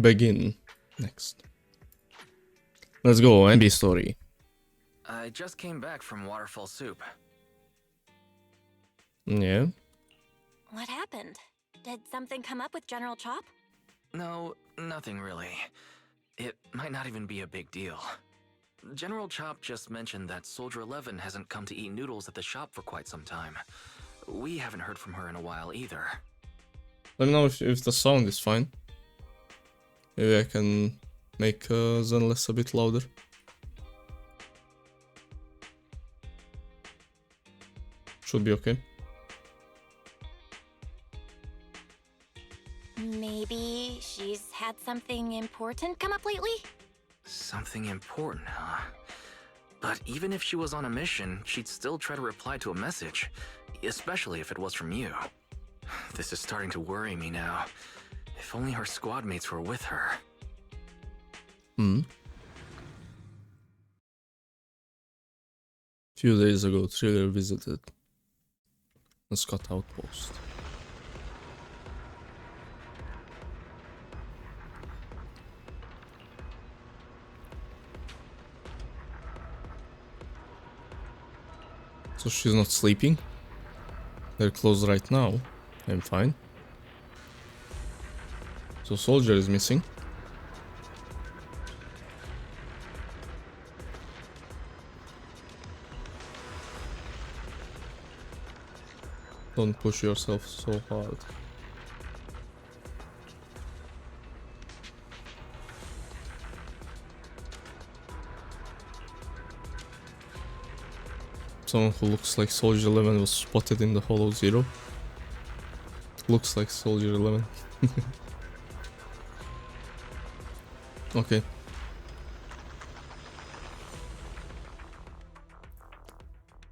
Begin. Next. Let's go, Anby story. I just came back from Waterfall Soup. Yeah. What happened? Did something come up with General Chop? No, nothing really. It might not even be a big deal. General Chop just mentioned that Soldier 11 hasn't come to eat noodles at the shop for quite some time. We haven't heard from her in a while either. Let me know if the sound is fine. Maybe I can make Zenless a bit louder. Should be okay. Maybe she's had something important come up lately? Something important, huh? But even if she was on a mission, she'd still try to reply to a message, especially if it was from you. This is starting to worry me now. If only her squad mates were with her. Few days ago, Trigger visited the Scott outpost. So she's not sleeping? They're closed right now. I'm fine. So Soldier is missing. Don't push yourself so hard. Someone who looks like Soldier 11 was spotted in the Hollow Zero. Looks like Soldier 11. Okay.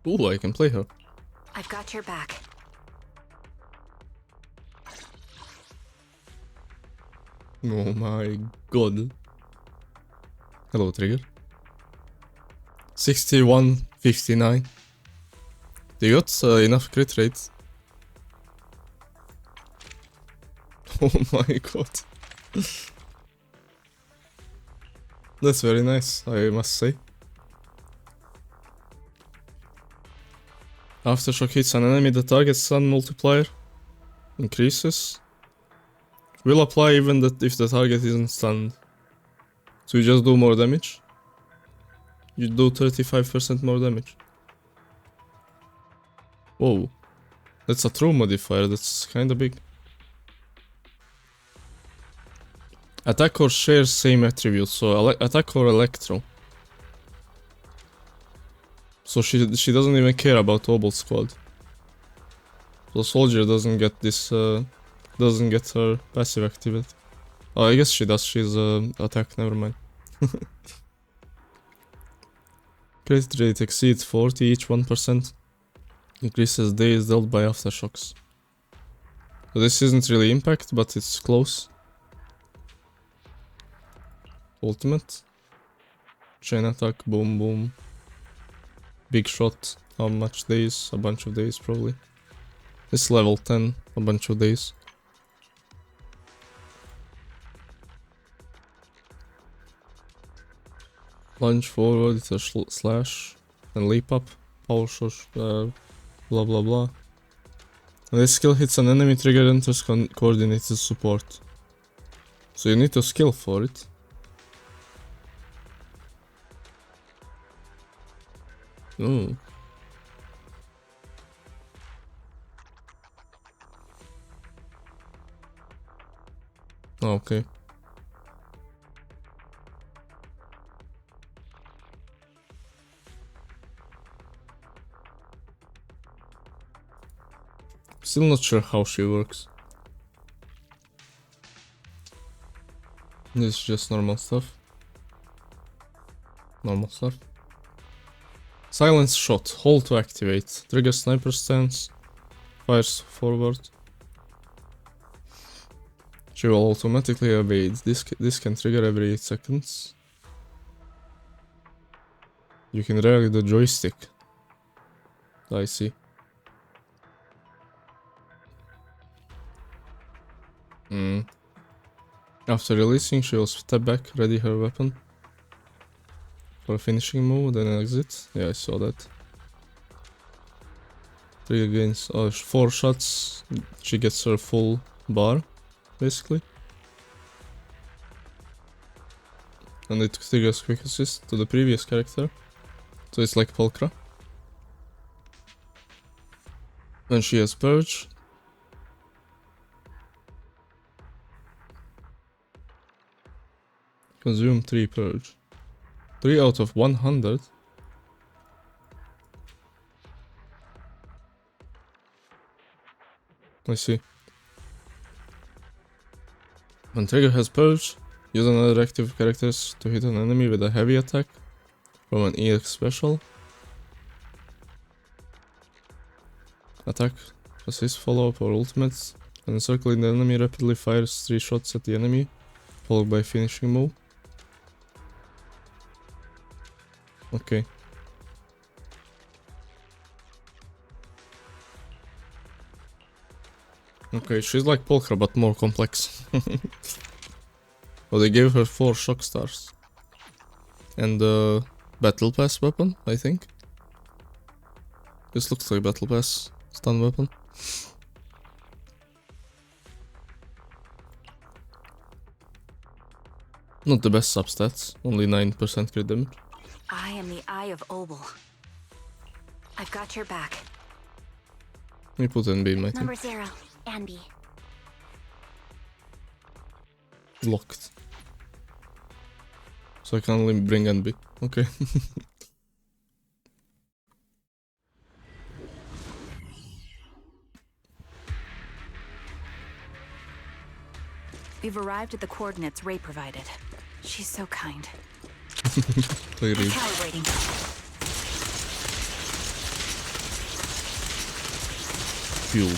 Ooh, I can play her. I've got your back. Oh my god. Hello, Trigger. 61-59. They got enough crit rate. Oh my god. That's very nice, I must say. Aftershock hits an enemy, the target's stun multiplier increases. Will apply even if the target isn't stunned. So you just do more damage. You do 35% more damage. Whoa. That's a true modifier, that's kinda big. Attack or share same attributes, so attack or electro. So she doesn't even care about Obel Squad. So Soldier doesn't get this, doesn't get her passive activity. Oh, I guess she does, she's attack, never mind. Crit rate exceeds 40, each 1%. Increases days dealt by aftershocks. So this isn't really impact, but it's close. Ultimate. Chain attack, boom boom. Big shot, how much days? A bunch of days probably. This level 10, a bunch of days. Lunge forward, it's a slash. And leap up. Power shot, blah blah blah. And this skill hits an enemy, trigger enters coordinated support. So you need to skill for it. Ooh. Okay. Still not sure how she works. This is just normal stuff. Normal stuff. Silence shot. Hold to activate. Trigger sniper stance. Fires forward. She will automatically evade. This can trigger every 8 seconds. You can rally the joystick. I see. After releasing, she will step back, ready her weapon for a finishing move, then exit. Yeah, I saw that. Trigger gains 4 shots. She gets her full bar, basically. And it triggers quick assist to the previous character. So it's like Pulchra. When she has Purge. Consume 3 Purge. 3 out of 100. I see. When trigger has Purge, use another active characters to hit an enemy with a heavy attack from an EX special. Attack, assist, follow-up or ultimates. And encircling the enemy rapidly fires 3 shots at the enemy, followed by finishing move. Okay. Okay, she's like Pulchra but more complex. Well, they gave her 4 shock stars. And the battle pass weapon, I think. This looks like battle pass stun weapon. Not the best substats, only 9% crit damage. I am the Eye of Obel. I've got your back. Let me put Anby in my team. Number 0, Anby. Locked. So I can only bring Anby. Okay. We've arrived at the coordinates Ray provided. She's so kind. Clearly. Calibrating. Fuel.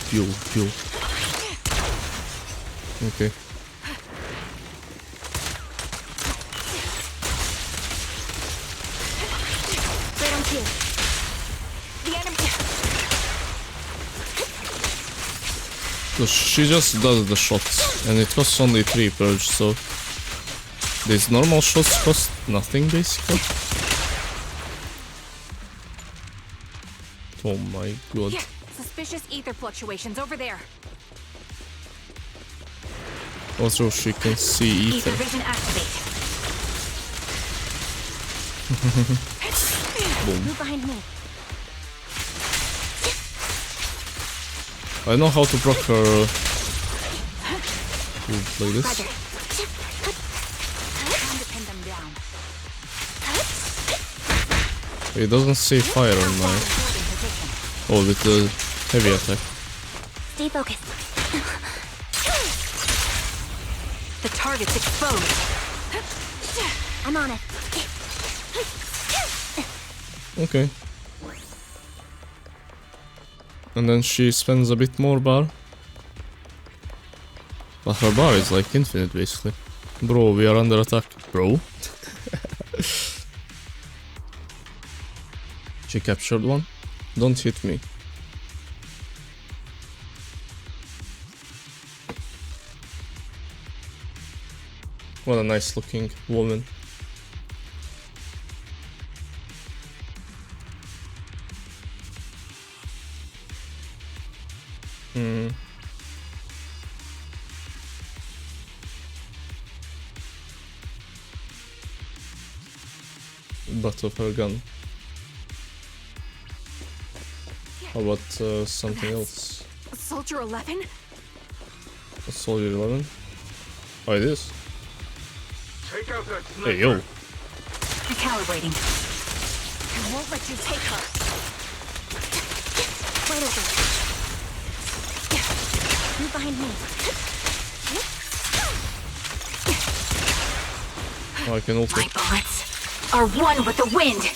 Okay. Right on cue. The enemy. So she just does the shots, and it costs only 3 purge, so these normal shots cost nothing basically. Oh my god. Yeah, suspicious ether fluctuations over there. Also she can see Ether ether. vision activate. Boom. Move behind me. I know how to proc her like this. Roger. Time to pin them down. It doesn't say fire on my... Oh, with the heavy attack. Stay focused. The target's exposed. I'm on it. Okay. And then she spends a bit more bar. But her bar is like infinite basically. Bro, we are under attack. Bro. She captured one. Don't hit me. What a nice looking woman. Butt of her gun. How about something else? Soldier 11? A Soldier 11? Oh, it is? Take out that sniper. Hey, yo. Recalibrating. I won't let you take her. Right over. Move behind me. Oh, I can also... My bullets are one with the wind.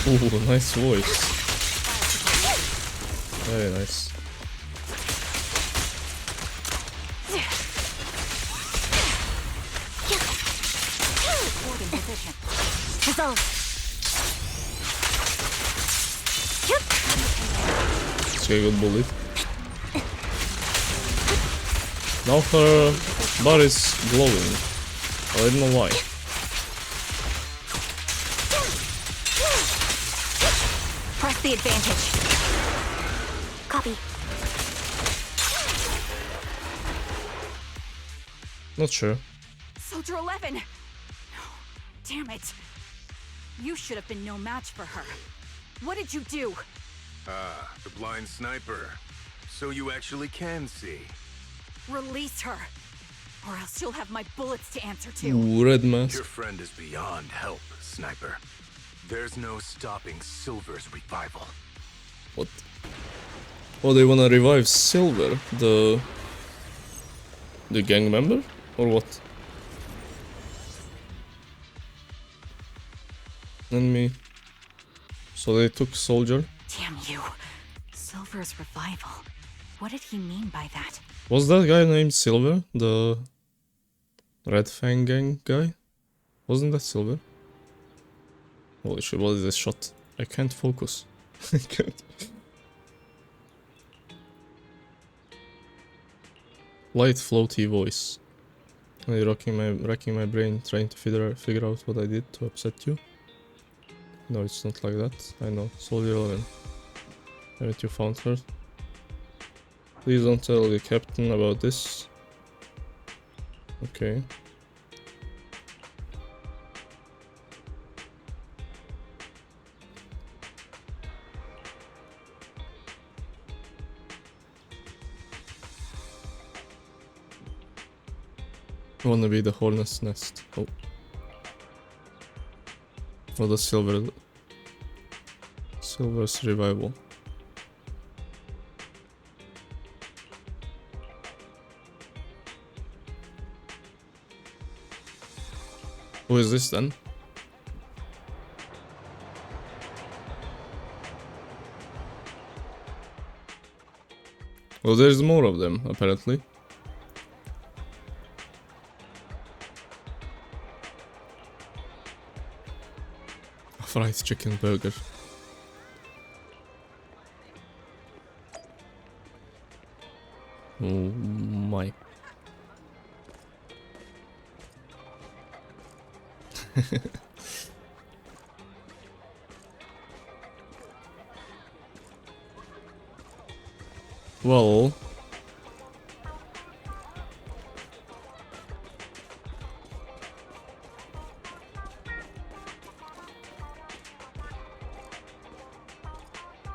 Ooh, nice voice. Very nice. Holding position. Resolve. It's a good bullet. Now her But it's glowing. I don't know why. Press the advantage. Copy. Not sure. Soldier 11! No. Damn it. You should have been no match for her. What did you do? Ah, the blind sniper. So you actually can see. Release her. Or else you'll have my bullets to answer to. Ooh, red mask. Your friend is beyond help, Sniper. There's no stopping Silver's revival. What? Oh, they wanna revive Silver, the gang member, or what? Enemy. So they took Soldier. Damn you. Silver's revival. What did he mean by that? Was that guy named Silver? The Red Fang gang guy? Wasn't that Silver? Holy shit, what is this shot? I can't focus. I can't. Light floaty voice. I'm racking my brain trying to figure out what I did to upset you. No, it's not like that. I know. Soldier 11. Haven't you found her? Please don't tell the captain about this. Okay. I wanna be the hornet's nest. Oh. For the Silver's revival. Who is this then? Well, there's more of them, apparently. A fried chicken burger. Oh my. Well,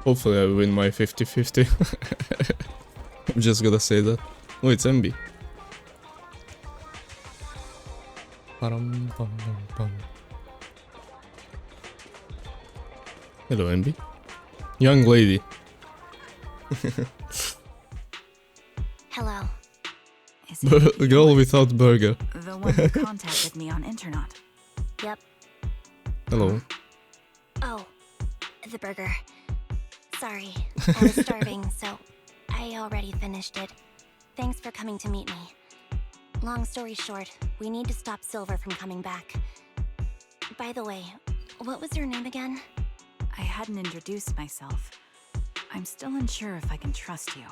hopefully I win my 50-50. I'm just gonna say that. Oh, it's Anby. Hello, Anby. Young lady. Hello. A girl without burger. The one who contacted me on Internet. Yep. Hello. Oh, the burger. Sorry, I was starving, so I already finished it. Thanks for coming to meet me. Long story short, we need to stop Silver from coming back. By the way, what was your name again? I hadn't introduced myself. I'm still unsure if I can trust you.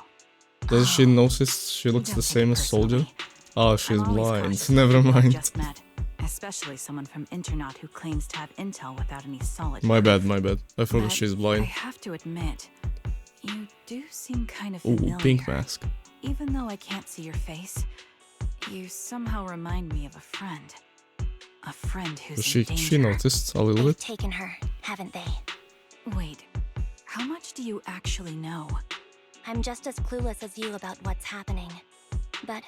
Does she notice she looks Don't the take same it as Soldier? personally. Oh, she's I'm always blind. cautious Never of people I've mind. just met, especially someone from Internet who claims to have intel without any solid My proof. bad, my bad. I forgot But she's I blind. have to admit, you do seem kind of Ooh, familiar. pink mask. Even though I can't see your face, you somehow remind me of a friend. A friend who's in danger. She noticed a little They've bit. taken her, haven't they? Wait, how much do you actually know? I'm just as clueless as you about what's happening. But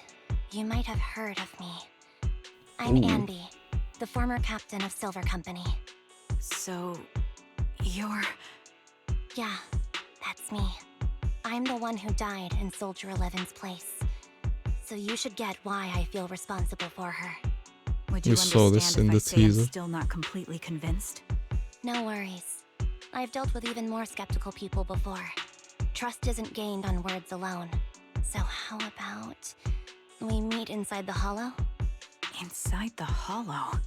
you might have heard of me. I'm Ooh. Anby, the former captain of Silver Company. So, you're... Yeah, that's me. I'm the one who died in Soldier 11's place. So you should get why I feel responsible for her. Would you We saw understand this if in I the say I'm teaser. still not completely convinced? No worries. I've dealt with even more skeptical people before. Trust isn't gained on words alone. So how about we meet inside the hollow? Inside the hollow?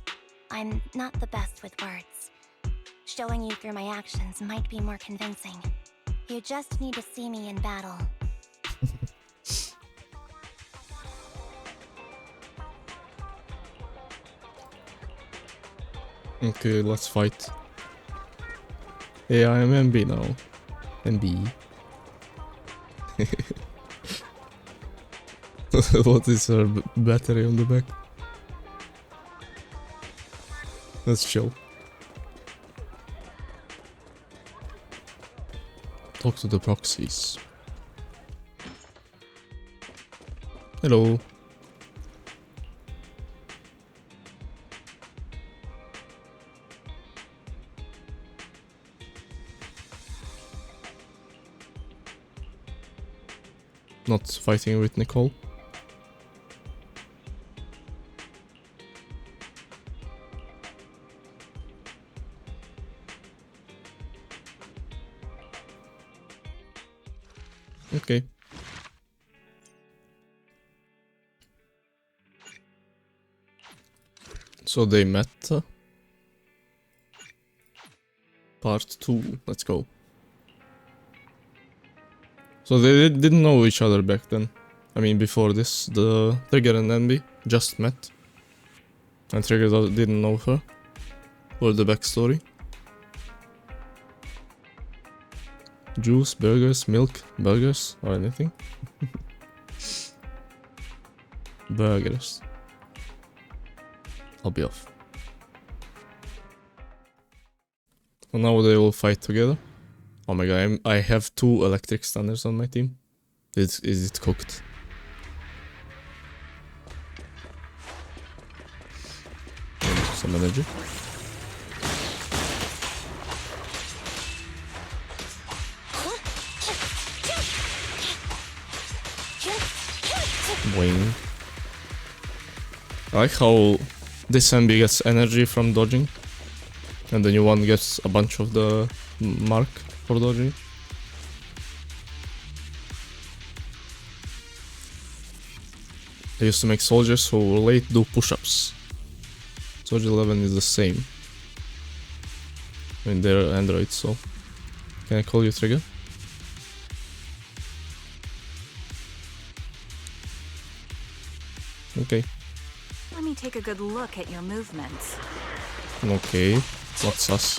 I'm not the best with words. Showing you through my actions might be more convincing. You just need to see me in battle. Okay, let's fight. Hey, I am Anby now. Anby. What is her battery on the back? Let's chill. Talk to the proxies. Hello. Not fighting with Nicole. Okay. So they met. Part 2. Let's go. So they didn't know each other back then. I mean, before this, the Trigger and Anby just met. And Trigger didn't know her. Or the backstory. Juice, burgers, milk, burgers, or anything. Burgers. I'll be off. So now they will fight together. Oh my god, I have 2 electric stunners on my team. Is it cooked? Some energy. Boing. I like how this Anby gets energy from dodging. And the new one gets a bunch of the mark for dodging. They used to make soldiers who late do push-ups. Soldier 11 is the same. I mean, they're androids, so... Can I call you Trigger? Okay. Let me take a good look at your movements. Okay. What's sus?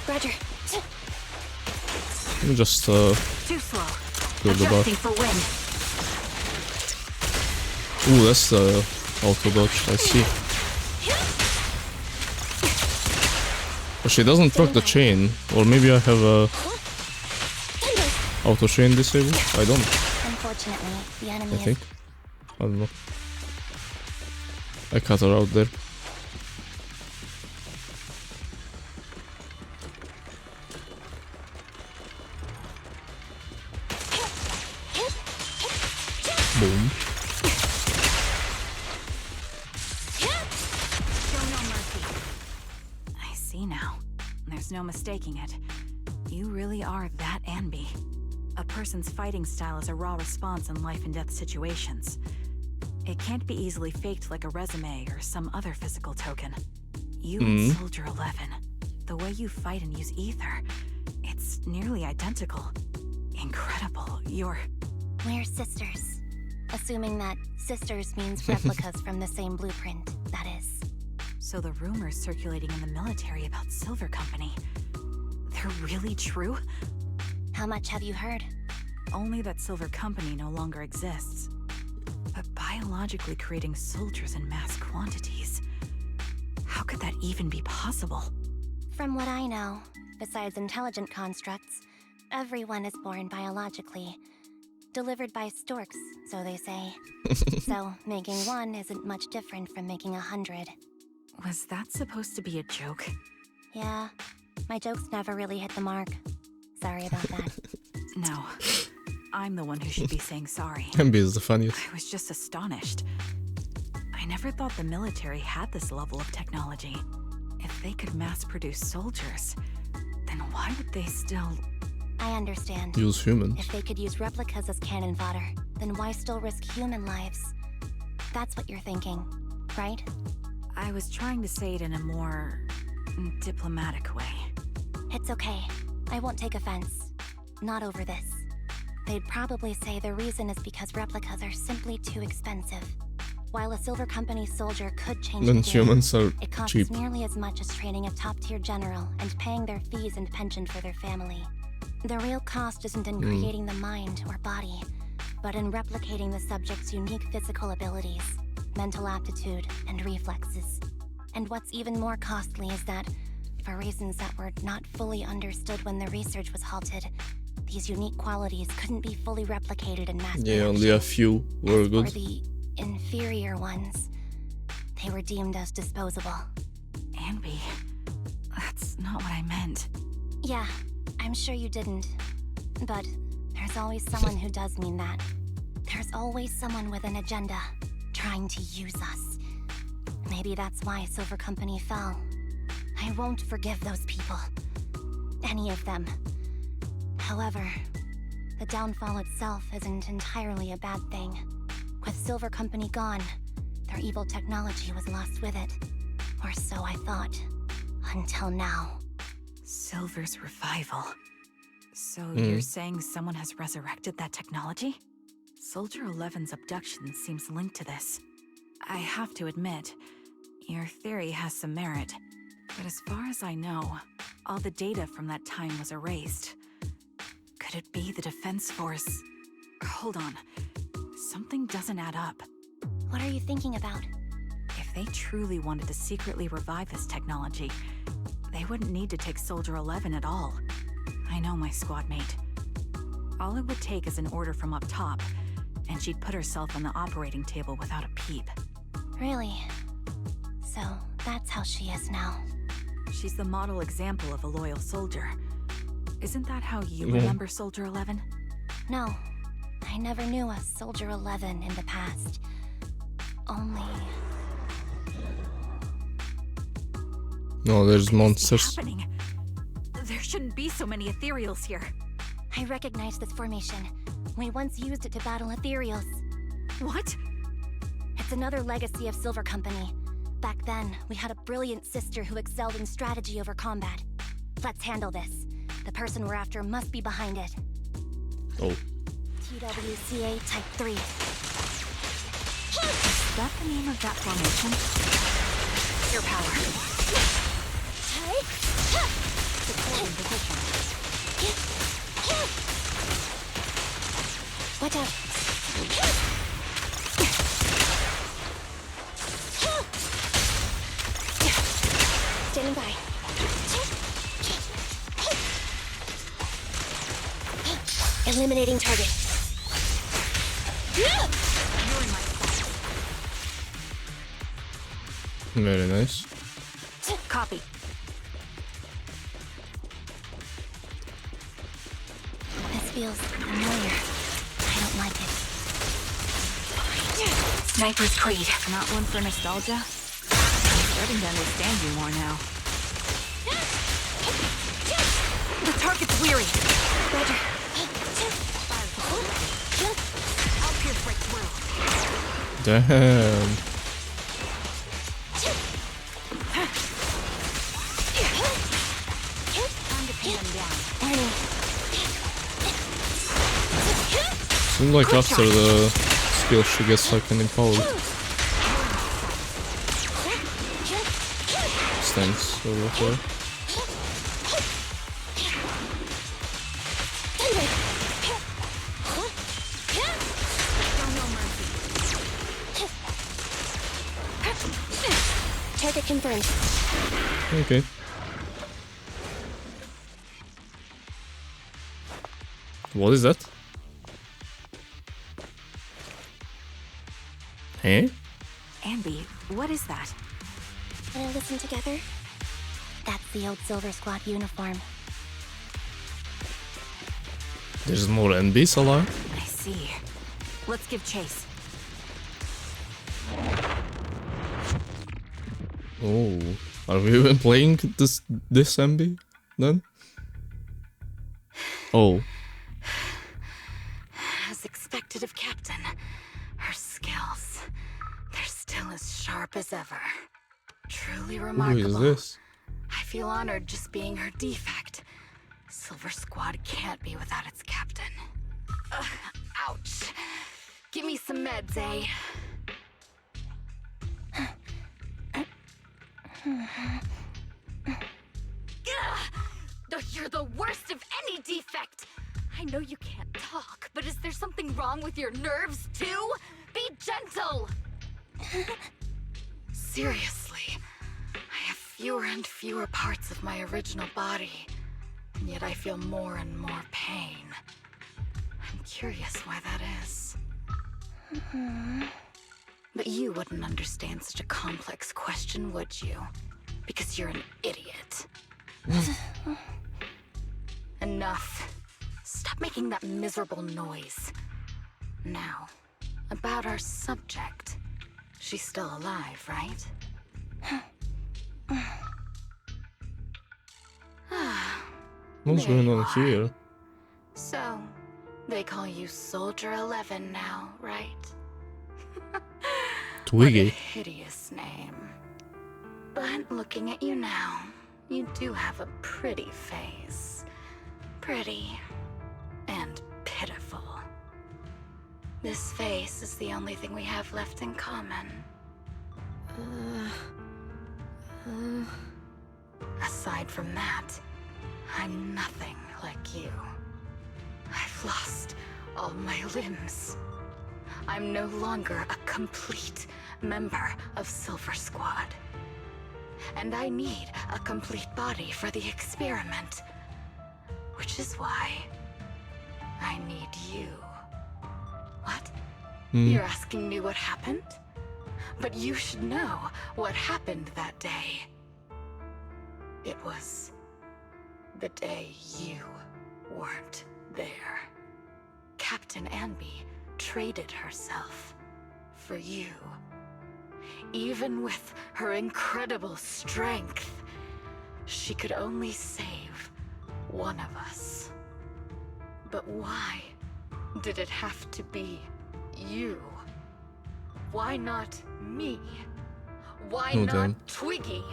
Roger. Let me just Too slow. build the bar. Adjusting for wind. Ooh, that's the auto dodge, I see. But she doesn't proc the chain. Or maybe I have a auto chain disabled? I don't. Unfortunately, the enemy I think. I don't know. I cut her out there. Boom. Show no mercy. I see now. There's no mistaking it. You really are that Anby. A person's fighting style is a raw response in life and death situations. It can't be easily faked like a resume or some other physical token. You and Soldier 11, the way you fight and use ether, it's nearly identical. Incredible. We're sisters. Assuming that sisters means replicas from the same blueprint, that is. So the rumors circulating in the military about Silver Company, they're really true? How much have you heard? Only that Silver Company no longer exists. But biologically creating soldiers in mass quantities, how could that even be possible? From what I know, besides intelligent constructs, everyone is born biologically. Delivered by storks, so they say. So, making one isn't much different from making 100. Was that supposed to be a joke? Yeah, my jokes never really hit the mark. Sorry about that. No, I'm the one who should be saying sorry. Anby is the funniest. I was just astonished. I never thought the military had this level of technology. If they could mass produce soldiers, then why would they still... I understand. Use humans. If they could use replicas as cannon fodder, then why still risk human lives? That's what you're thinking, right? I was trying to say it in a more diplomatic way. It's okay. I won't take offense. Not over this. They'd probably say the reason is because replicas are simply too expensive. While a Silver Company soldier could change Then the game, humans are it costs cheap. nearly as much as training a top-tier general and paying their fees and pension for their family. The real cost isn't in creating the mind or body, but in replicating the subject's unique physical abilities, mental aptitude, and reflexes. And what's even more costly is that, for reasons that were not fully understood when the research was halted, these unique qualities couldn't be fully replicated in mass Yeah, only production. a few were As good. for the inferior ones, they were deemed as disposable. Anby, that's not what I meant. Yeah, I'm sure you didn't. But there's always someone who does mean that. There's always someone with an agenda, trying to use us. Maybe that's why Silver Company fell. I won't forgive those people. Any of them. However, the downfall itself isn't entirely a bad thing. With Silver Company gone, their evil technology was lost with it. Or so I thought. Until now. Silver's revival. So you're saying someone has resurrected that technology? Soldier 11's abduction seems linked to this. I have to admit, your theory has some merit. But as far as I know, all the data from that time was erased. Could it be the Defense Force? Hold on. Something doesn't add up. What are you thinking about? If they truly wanted to secretly revive this technology, they wouldn't need to take Soldier 11 at all. I know my squad mate. All it would take is an order from up top, and she'd put herself on the operating table without a peep. Really? So, that's how she is now. She's the model example of a loyal soldier. Isn't that how you remember Soldier 11? No, I never knew a Soldier 11 in the past. Only... No, there's What's monsters. happening? There shouldn't be so many ethereals here. I recognize this formation. We once used it to battle ethereals. What? It's another legacy of Silver Company. Back then, we had a brilliant sister who excelled in strategy over combat. Let's handle this. The person we're after must be behind it. Oh. TWCA Type 3. Is that the name of that formation? Your power. Supporting position. Watch out. Standing by. Eliminating target. Very nice. Copy. This feels familiar. I don't like it. Sniper's Creed. Not one for nostalgia? I'm starting to understand you more now. The target's weary. Roger. I'll pierce right through. Damn. Time to pin them down. Warning. Seems like after the skill she gets like an empowered stance or whatever. Target confirmed. Okay. What is that? Hey? Anby, what is that? Wanna listen together? That's the old Silver Squad uniform. There's more NBs alive? I see. Let's give chase. Oh, are we even playing this Anby then? Oh, As expected of Captain, her skills, they're still as sharp as ever. Truly who remarkable. is this? I feel honored just being her defect. Silver Squad can't be without its captain. Ouch. Give me some meds, eh? You're the worst of any defect! I know you can't talk, but is there something wrong with your nerves, too? Be gentle! Seriously, I have fewer and fewer parts of my original body, and yet I feel more and more pain. I'm curious why that is. But you wouldn't understand such a complex question, would you? Because you're an idiot. Enough. Stop making that miserable noise. Now, about our subject. She's still alive, right? What's There going you on are. here? So, they call you Soldier 11 now, right? What a Twiggy. hideous name. But looking at you now, you do have a pretty face. Pretty and pitiful. This face is the only thing we have left in common. Aside from that, I'm nothing like you. I've lost all my limbs. I'm no longer a complete member of Silver Squad. And I need a complete body for the experiment. Which is why I need you. What? You're asking me what happened? But you should know what happened that day. It was the day you weren't there. Captain Anby traded herself for you. Even with her incredible strength, she could only save one of us. But why did it have to be you? Why not me? Why Oh, not damn. Twiggy?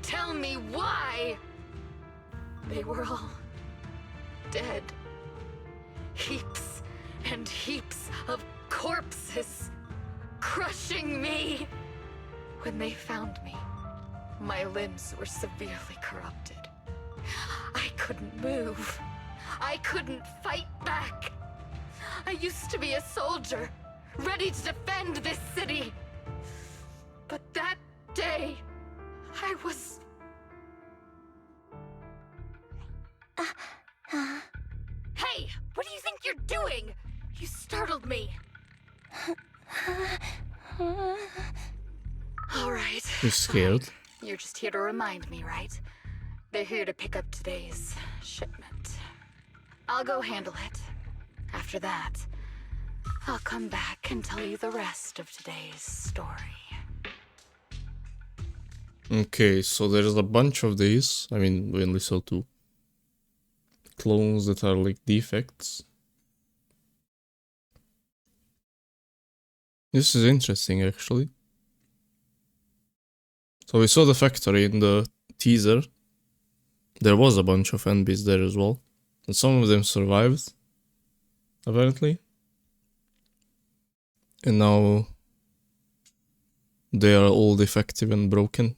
Tell me why! They were all dead. Heaps and heaps of corpses crushing me. When they found me, my limbs were severely corrupted. I couldn't move. I couldn't fight back. I used to be a soldier, ready to defend this city. But that day, I was... Hey, what do you think you're doing? You startled me. All right. You're scared? fine. You're just here to remind me, right? They're here to pick up today's shipment. I'll go handle it. After that, I'll come back and tell you the rest of today's story. Okay, so there's a bunch of these. I mean, we only saw two. Clones that are like defects. This is interesting, actually. So we saw the factory in the teaser. There was a bunch of Anbys there as well. And some of them survived, apparently. And now they are all defective and broken.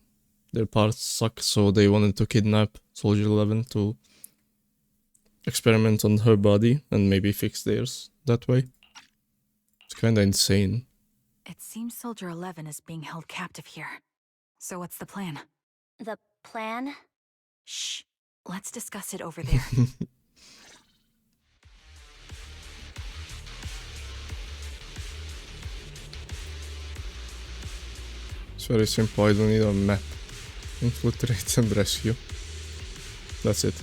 Their parts suck, so they wanted to kidnap Soldier 11 to experiment on her body and maybe fix theirs that way. It's kinda insane. It seems Soldier 11 is being held captive here. So what's the plan? The plan? Shh. Let's discuss it over there. It's very simple, I don't need a map. Infiltrate and rescue. That's it.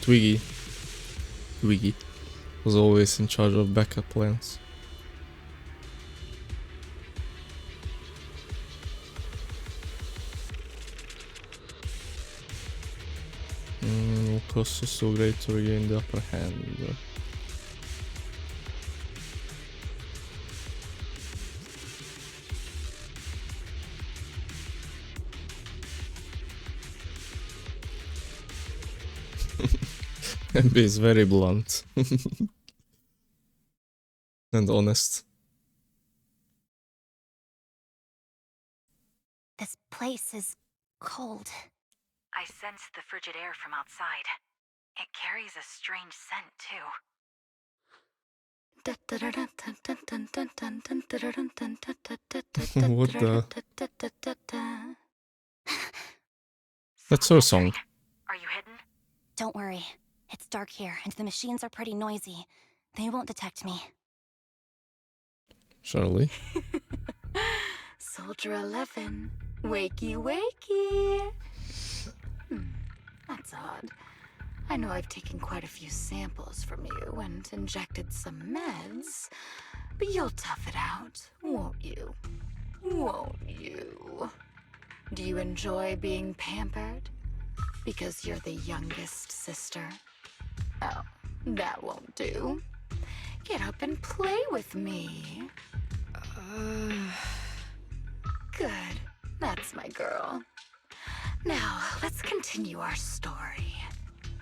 Twiggy was always in charge of backup plans. Will cost us so great to regain the upper hand. Anby is very blunt. And honest. This place is cold. I sense the frigid air from outside. It carries a strange scent, too. What the? That's her song. Are you hidden? Don't worry. It's dark here, and the machines are pretty noisy. They won't detect me. Charlie. Soldier 11, wakey wakey. That's odd. I know I've taken quite a few samples from you and injected some meds, but you'll tough it out, won't you? Won't you? Do you enjoy being pampered? Because you're the youngest sister? Oh, that won't do. Get up and play with me. Good. That's my girl. Now, let's continue our story.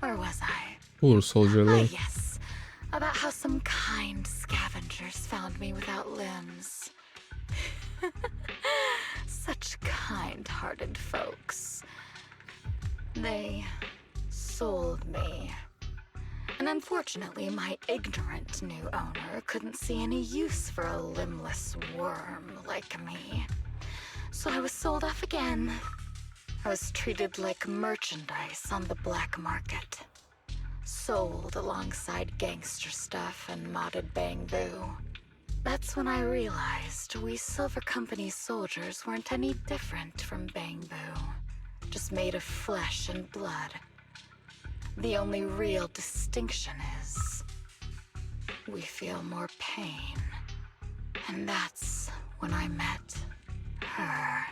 Where was I? Poor Soldier Ah, 11. yes. About how some kind scavengers found me without limbs. Such kind-hearted folks. They sold me. And unfortunately, my ignorant new owner couldn't see any use for a limbless worm like me. So I was sold off again. I was treated like merchandise on the black market. Sold alongside gangster stuff and modded bamboo. That's when I realized we Silver Company soldiers weren't any different from bamboo. Just made of flesh and blood. The only real distinction is we feel more pain. And that's when I met her.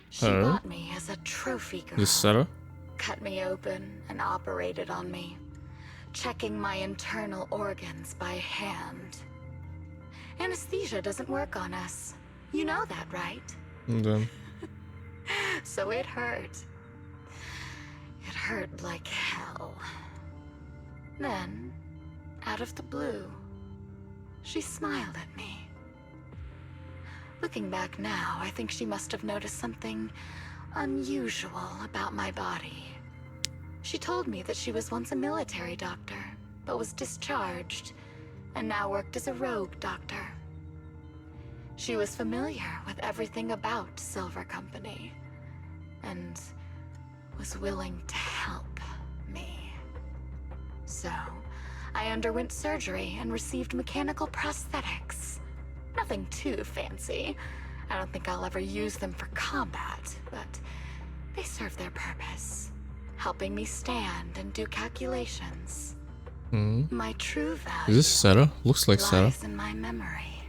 She Her? bought me as a trophy girl. This Sarah? Cut me open and operated on me, checking my internal organs by hand. Anesthesia doesn't work on us. You know that, right? And then. So it hurt. It hurt like hell. Then, out of the blue, she smiled at me. Looking back now, I think she must have noticed something unusual about my body. She told me that she was once a military doctor, but was discharged, and now worked as a rogue doctor. She was familiar with everything about Silver Company, and was willing to help me. So, I underwent surgery and received mechanical prosthetics. Nothing too fancy. I don't think I'll ever use them for combat, but they serve their purpose, helping me stand and do calculations. My true value Is this Sarah? Looks like Sarah. lies in my memory.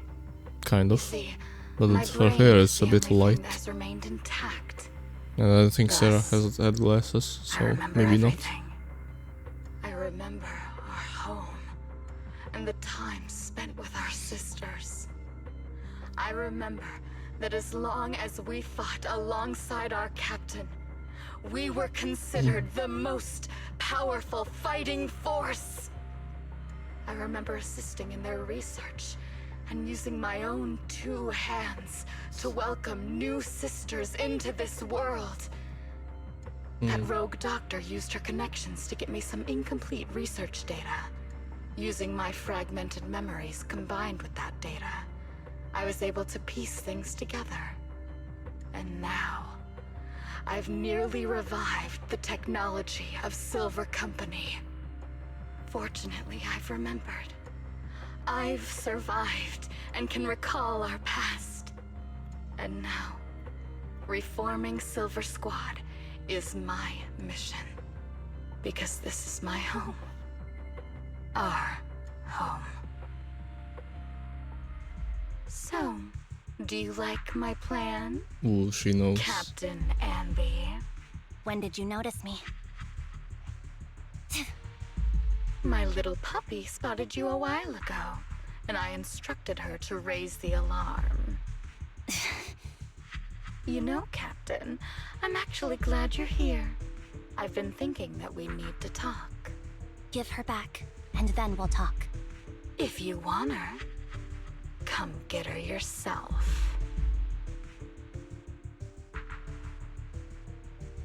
Kind You of. see, But my her brain hair is is the a bit only thing light. that has remained intact. And I don't think Sarah Thus, has had glasses, I so remember maybe not. everything. I remember our home and the time spent with our sisters. I remember that as long as we fought alongside our captain, we were considered the most powerful fighting force. I remember assisting in their research and using my own 2 hands to welcome new sisters into this world. That rogue doctor used her connections to get me some incomplete research data. Using my fragmented memories combined with that data, I was able to piece things together. And now, I've nearly revived the technology of Silver Company. Fortunately, I've remembered. I've survived and can recall our past. And now, reforming Silver Squad is my mission. Because this is my home. Our home. So, do you like my plan, Ooh, she knows. Captain Anby? When did you notice me? My little puppy spotted you a while ago, and I instructed her to raise the alarm. You know, Captain, I'm actually glad you're here. I've been thinking that we need to talk. Give her back, and then we'll talk. If you want her, come get her yourself.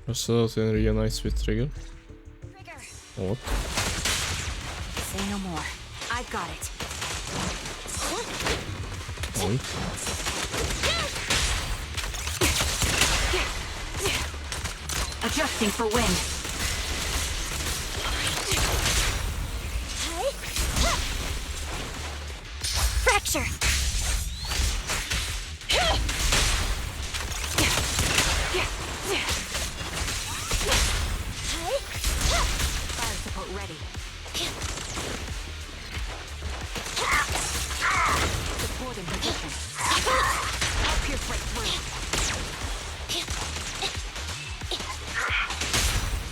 Personality reunites with Trigger. Trigger! What? Say no more. I've got it. Wait. Adjusting for wind. Fracture! Fire support ready. Support in position. I'll pierce right through.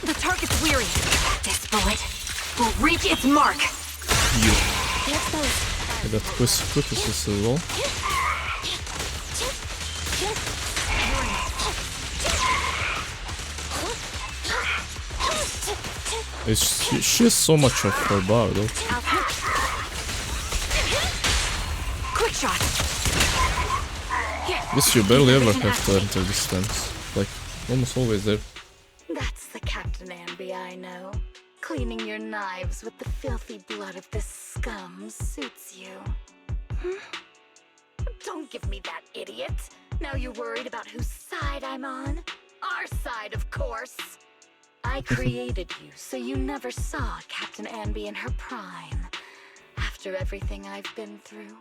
The target's weary. This bullet will reach its mark. There's those. I got quick assist as well. She has so much of her bar though. Quick shot. Guess you barely ever have to enter this stance. Like, almost always there. That's the Captain Anby I know. Cleaning your knives with the filthy blood of this scum suits you. Don't give me that, idiot. Now you're worried about whose side I'm on? Our side, of course. I created you, so you never saw Captain Anby in her prime. After everything I've been through,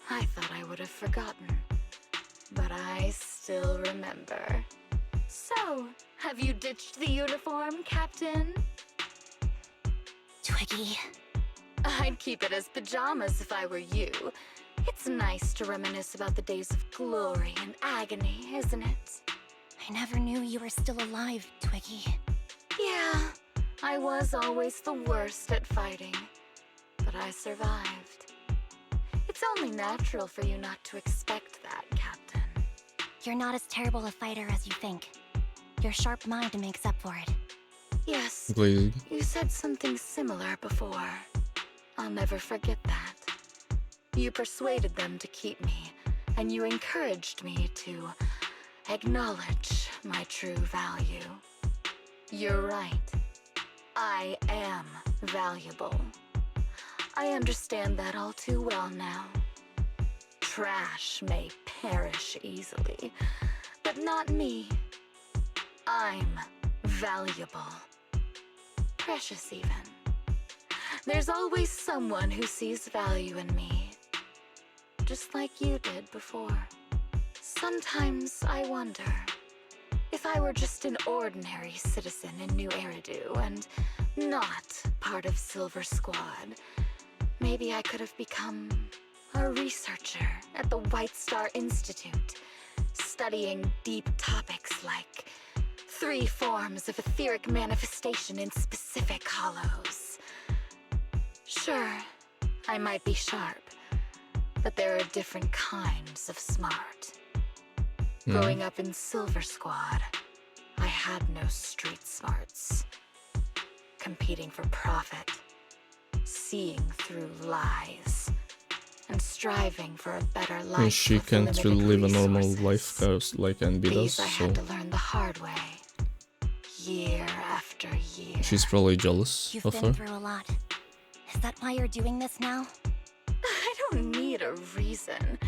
I thought I would have forgotten. But I still remember. So, have you ditched the uniform, Captain? Twiggy. I'd keep it as pajamas if I were you. It's nice to reminisce about the days of glory and agony, isn't it? I never knew you were still alive, Twiggy. Yeah, I was always the worst at fighting, but I survived. It's only natural for you not to expect that, Captain. You're not as terrible a fighter as you think. Your sharp mind makes up for it. Yes, Glazing. you said something similar before. I'll never forget that. You persuaded them to keep me, and you encouraged me to acknowledge my true value. You're right. I am valuable. I understand that all too well now. Trash may perish easily, but not me. I'm valuable. Precious even. There's always someone who sees value in me. Just like you did before. Sometimes I wonder if I were just an ordinary citizen in New Eridu and not part of Silver Squad, maybe I could have become a researcher at the White Star Institute, studying deep topics like 3 forms of etheric manifestation in specific hollows. Sure, I might be sharp, but there are different kinds of smart. Growing up in Silver Squad, I had no street smarts. Competing for profit, seeing through lies, and striving for a better life. And she with can't limited really live a normal resources. life cause like Anby does, These I so had to learn the hard way, year after year. she's probably jealous You've of been her. through a lot. Is that why you're doing this now? I don't need a reason.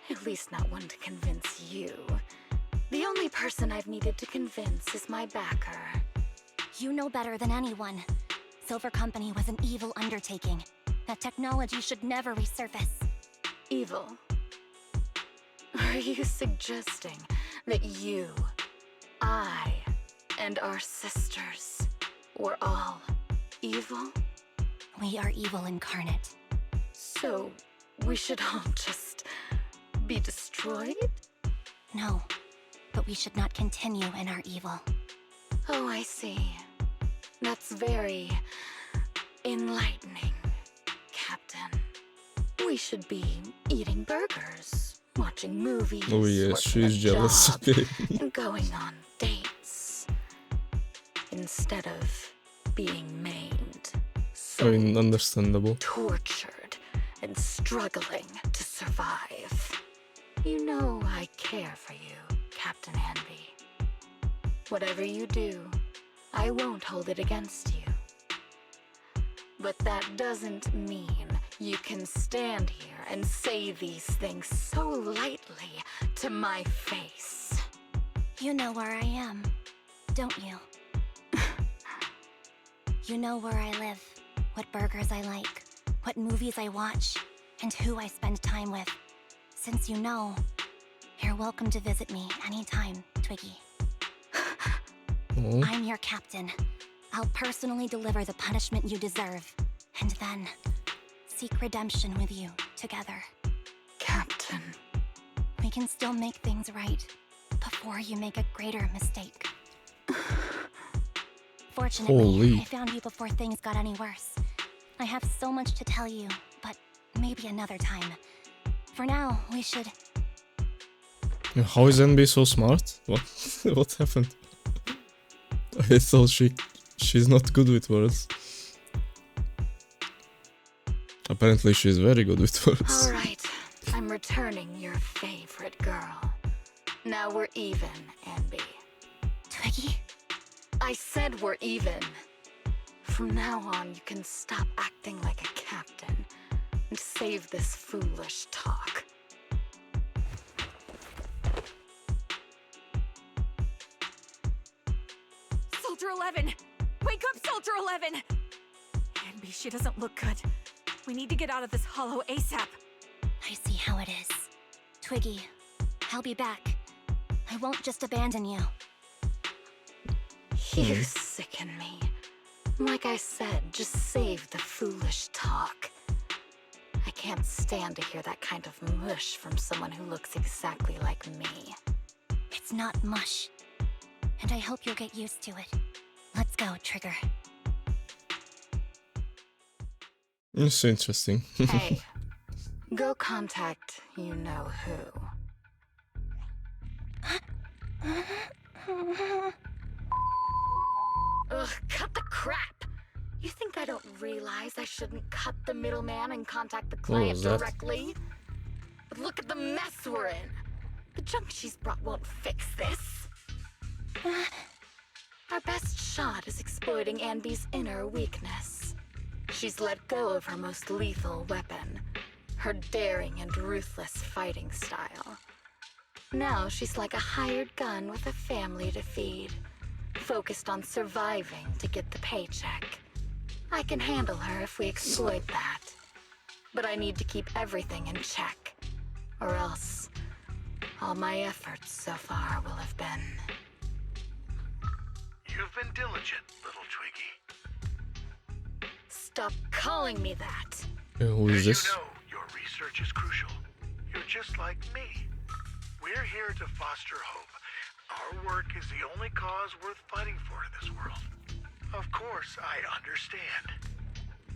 At least not one to convince you. The only person I've needed to convince is my backer. You know better than anyone. Silver Company was an evil undertaking. That technology should never resurface. Evil? Are you suggesting that you, I, and our sisters were all evil? We are evil incarnate. So, we should all just be destroyed? No, but we should not continue in our evil. Oh, I see. That's very enlightening, Captain. We should be eating burgers, watching movies, Oh yes, working she's a jealous. job, and going on dates. instead of being maimed. I So mean, understandable. tortured and struggling to survive. You know I care for you, Captain Anby. Whatever you do, I won't hold it against you. But that doesn't mean you can stand here and say these things so lightly to my face. You know where I am, don't you? You know where I live, what burgers I like, what movies I watch, and who I spend time with. Since you know, you're welcome to visit me anytime, Twiggy. Oh. I'm your captain. I'll personally deliver the punishment you deserve, and then seek redemption with you together. Captain. We can still make things right before you make a greater mistake. Fortunately, Holy. I found you before things got any worse. I have so much to tell you, but maybe another time. For now, we should... How is Anby so smart? What? What happened? I thought she's not good with words. Apparently she's very good with words. All right, I'm returning your favorite girl. Now we're even, Anby. Twiggy? I said we're even. From now on, you can stop acting like a captain and save this foolish talk. Soldier 11! Wake up, Soldier 11! Anby, she doesn't look good. We need to get out of this hollow ASAP. I see how it is. Twiggy, I'll be back. I won't just abandon you. You sicken me. Like I said, just save the foolish talk. I can't stand to hear that kind of mush from someone who looks exactly like me. It's not mush. And I hope you'll get used to it. Let's go, Trigger. It's interesting. Hey, go contact you-know-who. Ugh, cut the crap! You think I don't realize I shouldn't cut the middleman and contact the client was that? directly? But look at the mess we're in! The junk she's brought won't fix this. Our best shot is exploiting Anby's inner weakness. She's let go of her most lethal weapon, her daring and ruthless fighting style. Now she's like a hired gun with a family to feed, focused on surviving to get the paycheck. I can handle her if we exploit that. But I need to keep everything in check, or else all my efforts so far will have been... You've been diligent, little Twiggy. Stop calling me that! Who is As this? you know, your research is crucial. You're just like me. We're here to foster hope. Our work is the only cause worth fighting for in this world. Of course, I understand.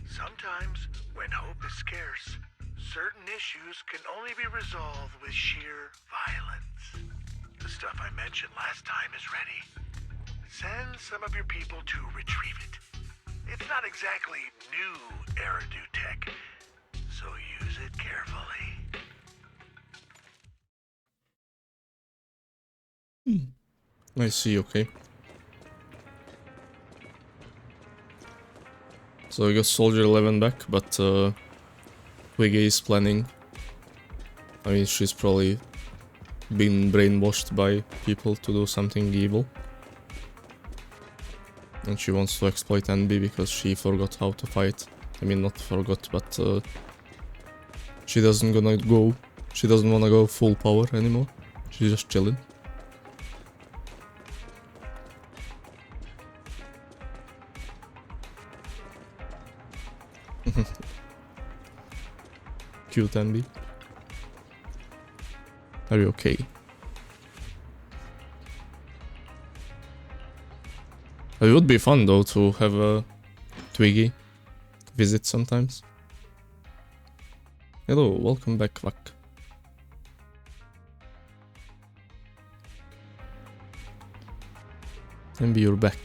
Sometimes, when hope is scarce, certain issues can only be resolved with sheer violence. The stuff I mentioned last time is ready. Send some of your people to retrieve it. It's not exactly new Eridu tech, so use it carefully. I see, okay. So I got Soldier 11 back, but Twiggy is planning. I mean, she's probably been brainwashed by people to do something evil. And she wants to exploit Anby because she forgot how to fight. I mean, not forgot, but she doesn't wanna go full power anymore. She's just chilling. Cute Anby. Are you okay? It would be fun though to have a Twiggy visit sometimes. Hello, welcome back, Quack. Anby, you're back.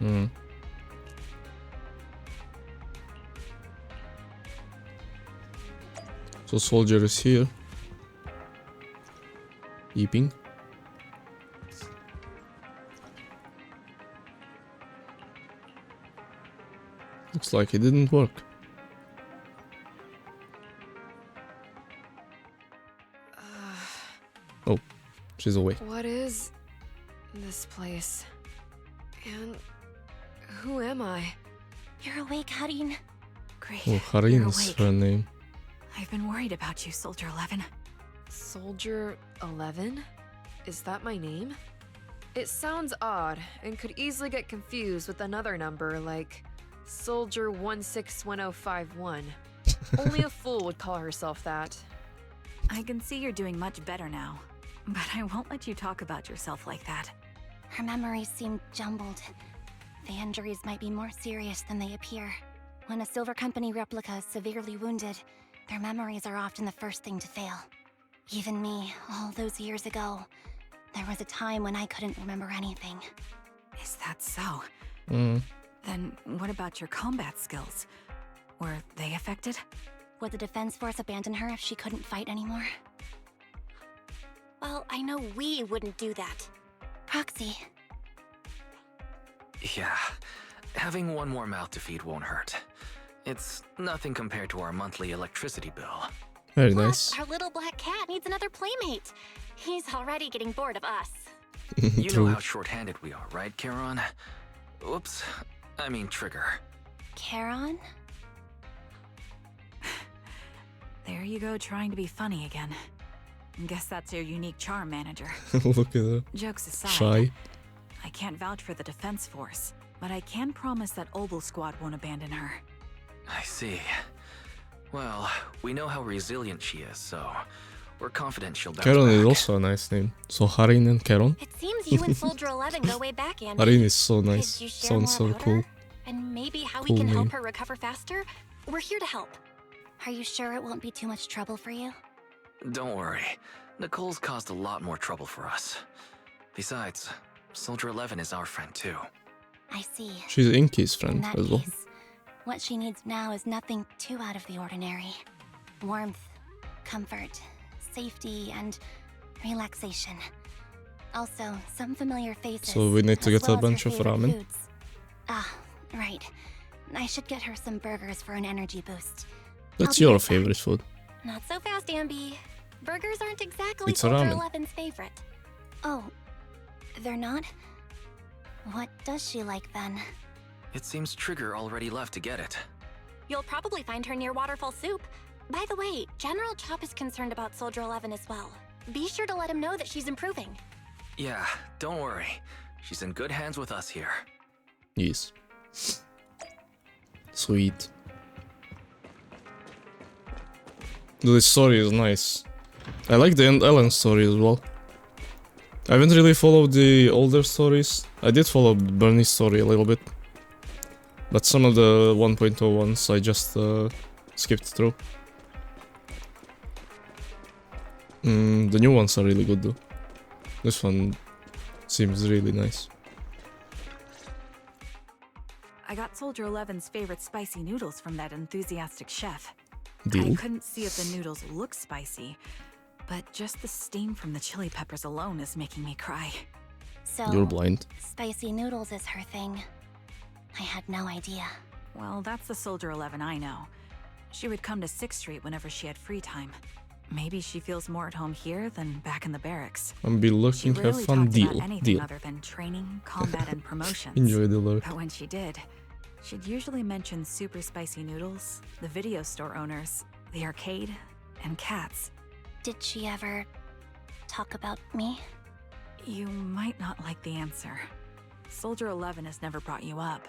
Hmm. So soldier is here. Eeping. Looks like it didn't work. Oh, she's away. What is this place? And who am I? You're awake, Harin. Great. Oh, You're Harin is awake. her name. I've been worried about you, Soldier 11. Soldier 11? Is that my name? It sounds odd and could easily get confused with another number like Soldier 161051. Only a fool would call herself that. I can see you're doing much better now, but I won't let you talk about yourself like that. Her memories seem jumbled. The injuries might be more serious than they appear. When a Silver Company replica is severely wounded, their memories are often the first thing to fail. Even me, all those years ago, there was a time when I couldn't remember anything. Is that so? Hmm. Then what about your combat skills? Were they affected? Would the Defense Force abandon her if she couldn't fight anymore? Well, I know we wouldn't do that. Proxy, Yeah, having one more mouth to feed won't hurt. It's nothing compared to our monthly electricity bill. Very plus, nice. our little black cat needs another playmate. He's already getting bored of us. You know True. how short-handed we are, right, Charon? Oops, I mean Trigger. Charon? There you go, trying to be funny again. Guess that's your unique charm, manager. Look at her. Jokes aside, Shy. I can't vouch for the Defense Force, but I can promise that Obel Squad won't abandon her. I see. Well, we know how resilient she is, so we're confident she'll bounce Charon is back. also a nice name. So Harin and Charon. It seems you and Soldier 11 go way back, Anby. Harin is so nice. Could you share Sounds more so about cool. her? And maybe how Cool we can help name. her recover faster? We're here to help. Are you sure it won't be too much trouble for you? Don't worry. Nicole's caused a lot more trouble for us. Besides, Soldier 11 is our friend too. I see. She's Inky's In friend that as well. case, what she needs now is nothing too out of the ordinary. Warmth, comfort, safety, and relaxation. Also, some familiar faces. So we need to as get well a as her bunch of favorite ramen. foods. Ah, right. I should get her some burgers for an energy boost. That's I'll be your right back. favorite food. Not so fast, Anby. Burgers aren't exactly It's a Soldier ramen. 11's favorite. Oh, they're not? What does she like then? It seems Trigger already left to get it. You'll probably find her near Waterfall Soup. By the way, General Chop is concerned about Soldier 11 as well. Be sure to let him know that she's improving. Yeah, don't worry. She's in good hands with us here. Yes. Sweet. The story is nice. I like the End Ellen story as well. I haven't really followed the older stories. I did follow Bernie's story a little bit. But some of the 1.0 ones I just skipped through. The new ones are really good though. This one seems really nice. I got Soldier 11's favorite spicy noodles from that enthusiastic chef. I Deal. couldn't see if the noodles look spicy, but just the steam from the chili peppers alone is making me cry. So, You're blind. spicy noodles is her thing. I had no idea. Well, that's the Soldier 11 I know. She would come to 6th Street whenever she had free time. Maybe she feels more at home here than back in the barracks. I'm be She looking, have rarely fun, talked deal, about anything deal. other than training, combat, and promotions. Enjoy the lurk. But when she did, she'd usually mention super spicy noodles, the video store owners, the arcade, and cats. Did she ever talk about me? You might not like the answer. Soldier 11 has never brought you up,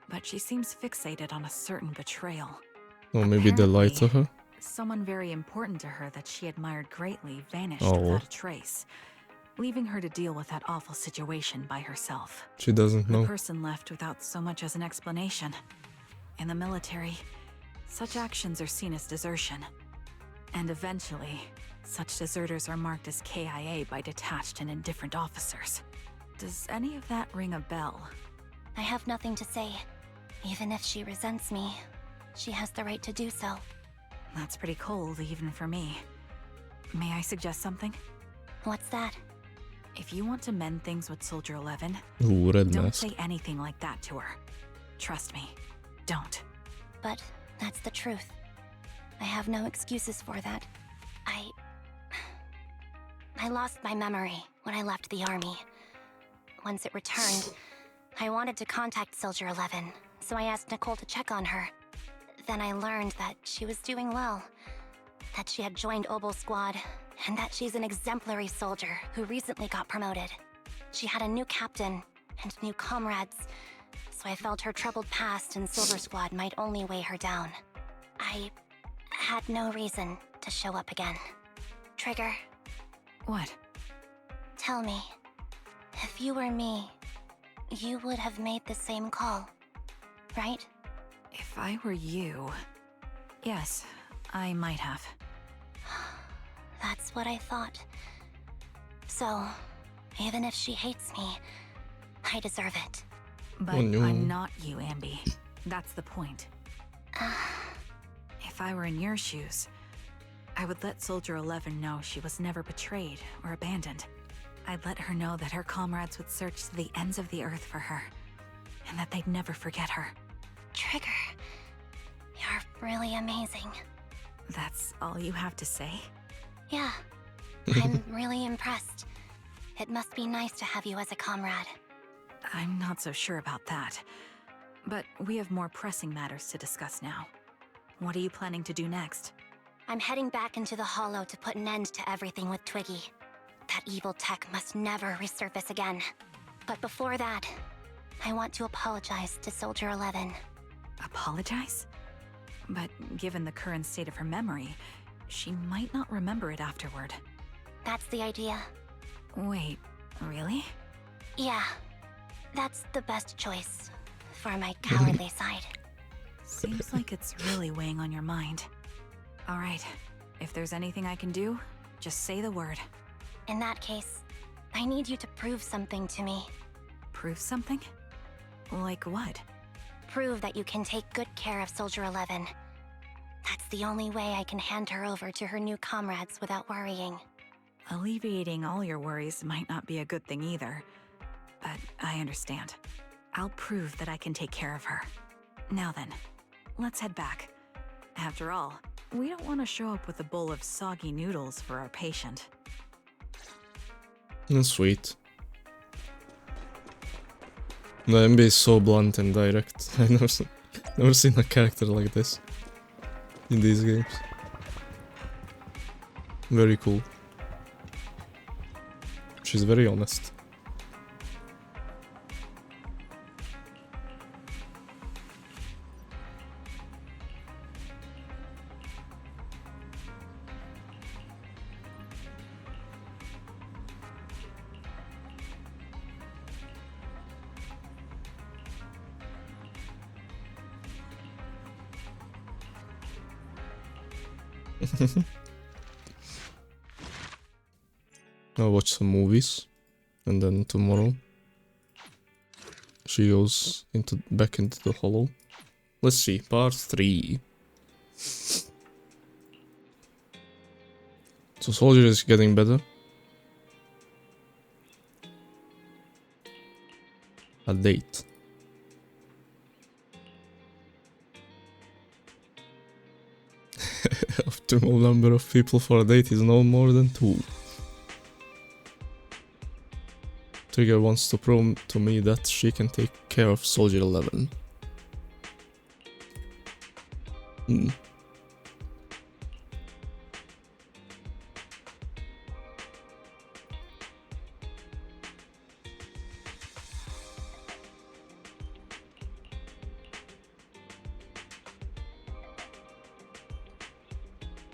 but she seems fixated on a certain betrayal. Or maybe they lied to her. Someone very important to her that she admired greatly vanished Oh. without a trace, leaving her to deal with that awful situation by herself. She doesn't The know. person left without so much as an explanation. In the military, such actions are seen as desertion. And eventually, such deserters are marked as KIA by detached and indifferent officers. Does any of that ring a bell? I have nothing to say. Even if she resents me, she has the right to do so. That's pretty cold, even for me. May I suggest something? What's that? If you want to mend things with Soldier 11, Ooh, red don't mask. say anything like that to her. Trust me, don't. But that's the truth. I have no excuses for that. I lost my memory when I left the army. Once it returned, I wanted to contact Soldier 11, so I asked Nicole to check on her. Then I learned that she was doing well, that she had joined Obel Squad, and that she's an exemplary soldier who recently got promoted. She had a new captain and new comrades, so I felt her troubled past in Silver Squad might only weigh her down. I had no reason to show up again. Trigger, What? tell me, if you were me, you would have made the same call, right? If I were you... Yes, I might have. That's what I thought. So, even if she hates me, I deserve it. But Oh, no. I'm not you, Anby. That's the point. If I were in your shoes, I would let Soldier 11 know she was never betrayed or abandoned. I'd let her know that her comrades would search to the ends of the earth for her, and that they'd never forget her. Trigger, you're really amazing. That's all you have to say? Yeah, I'm really impressed. It must be nice to have you as a comrade. I'm not so sure about that. But we have more pressing matters to discuss now. What are you planning to do next? I'm heading back into the Hollow to put an end to everything with Twiggy. That evil tech must never resurface again. But before that, I want to apologize to Soldier 11. Apologize? But given the current state of her memory, she might not remember it afterward. That's the idea. Wait, really? Yeah, that's the best choice for my cowardly side. Seems like it's really weighing on your mind. All right, if there's anything I can do, just say the word. In that case, I need you to prove something to me. Prove something? Like what? Prove that you can take good care of Soldier 11. That's the only way I can hand her over to her new comrades without worrying. Alleviating all your worries might not be a good thing either. But I understand. I'll prove that I can take care of her. Now then, let's head back. After all, we don't want to show up with a bowl of soggy noodles for our patient. That's sweet. The MB is so blunt and direct. I've never seen a character like this in these games. Very cool. She's very honest. I'll watch some movies, and then tomorrow she goes back into the Hollow. Let's see, part 3. So Soldier is getting better. A date. Optimal number of people for a date is no more than 2. Trigger wants to prove to me that she can take care of Soldier 11.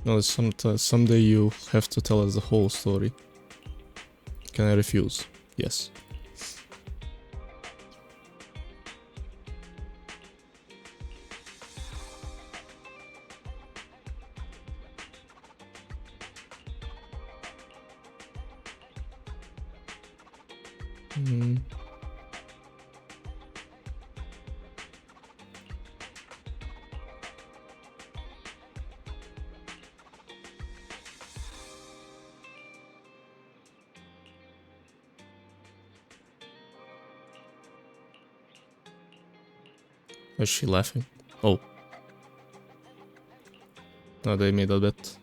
No, someday you have to tell us the whole story. Can I refuse? Yes. Is she laughing? Oh. No, they made a bet.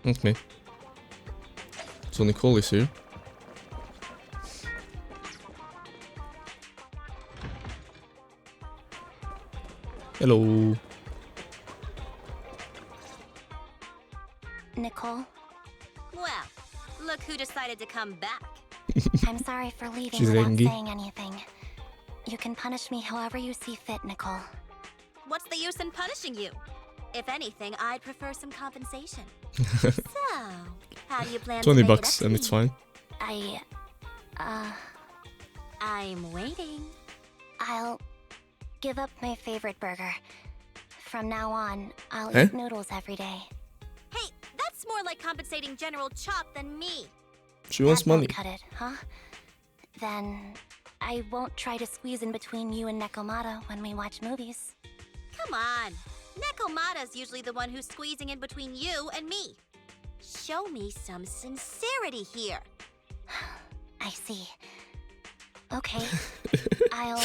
Okay. So Nicole is here. Hello. Nicole, Well, look who decided to come back. I'm sorry for leaving She's without angry. saying anything. You can punish me however you see fit, Nicole. What's the use in punishing you? If anything, I'd prefer some compensation. So, how do you plan to 20 make it bucks up and to it's me? fine. I'm waiting. I'll give up my favorite burger. From now on, I'll Eh? eat noodles every day. Hey, that's more like compensating General Chop than me. She wants That won't money. cut it, huh? Then I won't try to squeeze in between you and Nekomata when we watch movies. Come on. Nekomata's usually the one who's squeezing in between you and me. Show me some sincerity here. I see. Okay. I'll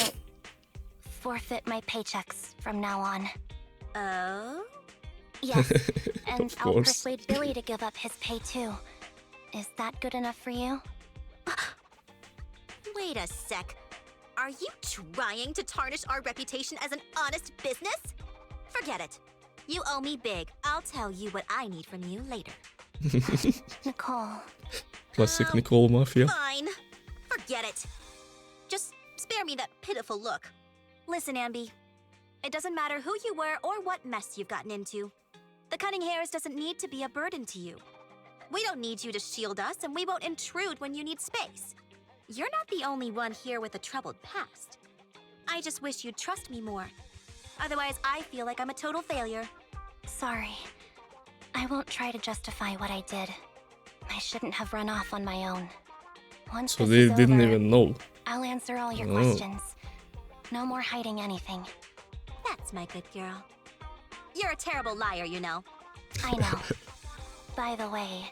forfeit my paychecks from now on. Oh? Yes, and Of I'll course. persuade Billy to give up his pay too. Is that good enough for you? Wait a sec. Are you trying to tarnish our reputation as an honest business? Forget it. You owe me big. I'll tell you what I need from you later. Nicole, Classic Nicole Mafia. Fine. Forget it. Just spare me that pitiful look. Listen, Anby. It doesn't matter who you were or what mess you've gotten into. The cunning hairs doesn't need to be a burden to you. We don't need you to shield us, and we won't intrude when you need space. You're not the only one here with a troubled past. I just wish you'd trust me more. Otherwise, I feel like I'm a total failure. sorry. I won't try to justify what I did. I shouldn't have run off on my own. Once So this they is didn't over, even know. I'll answer all your Oh. questions. No more hiding anything. That's my good girl. You're a terrible liar, you know. I know. By the way,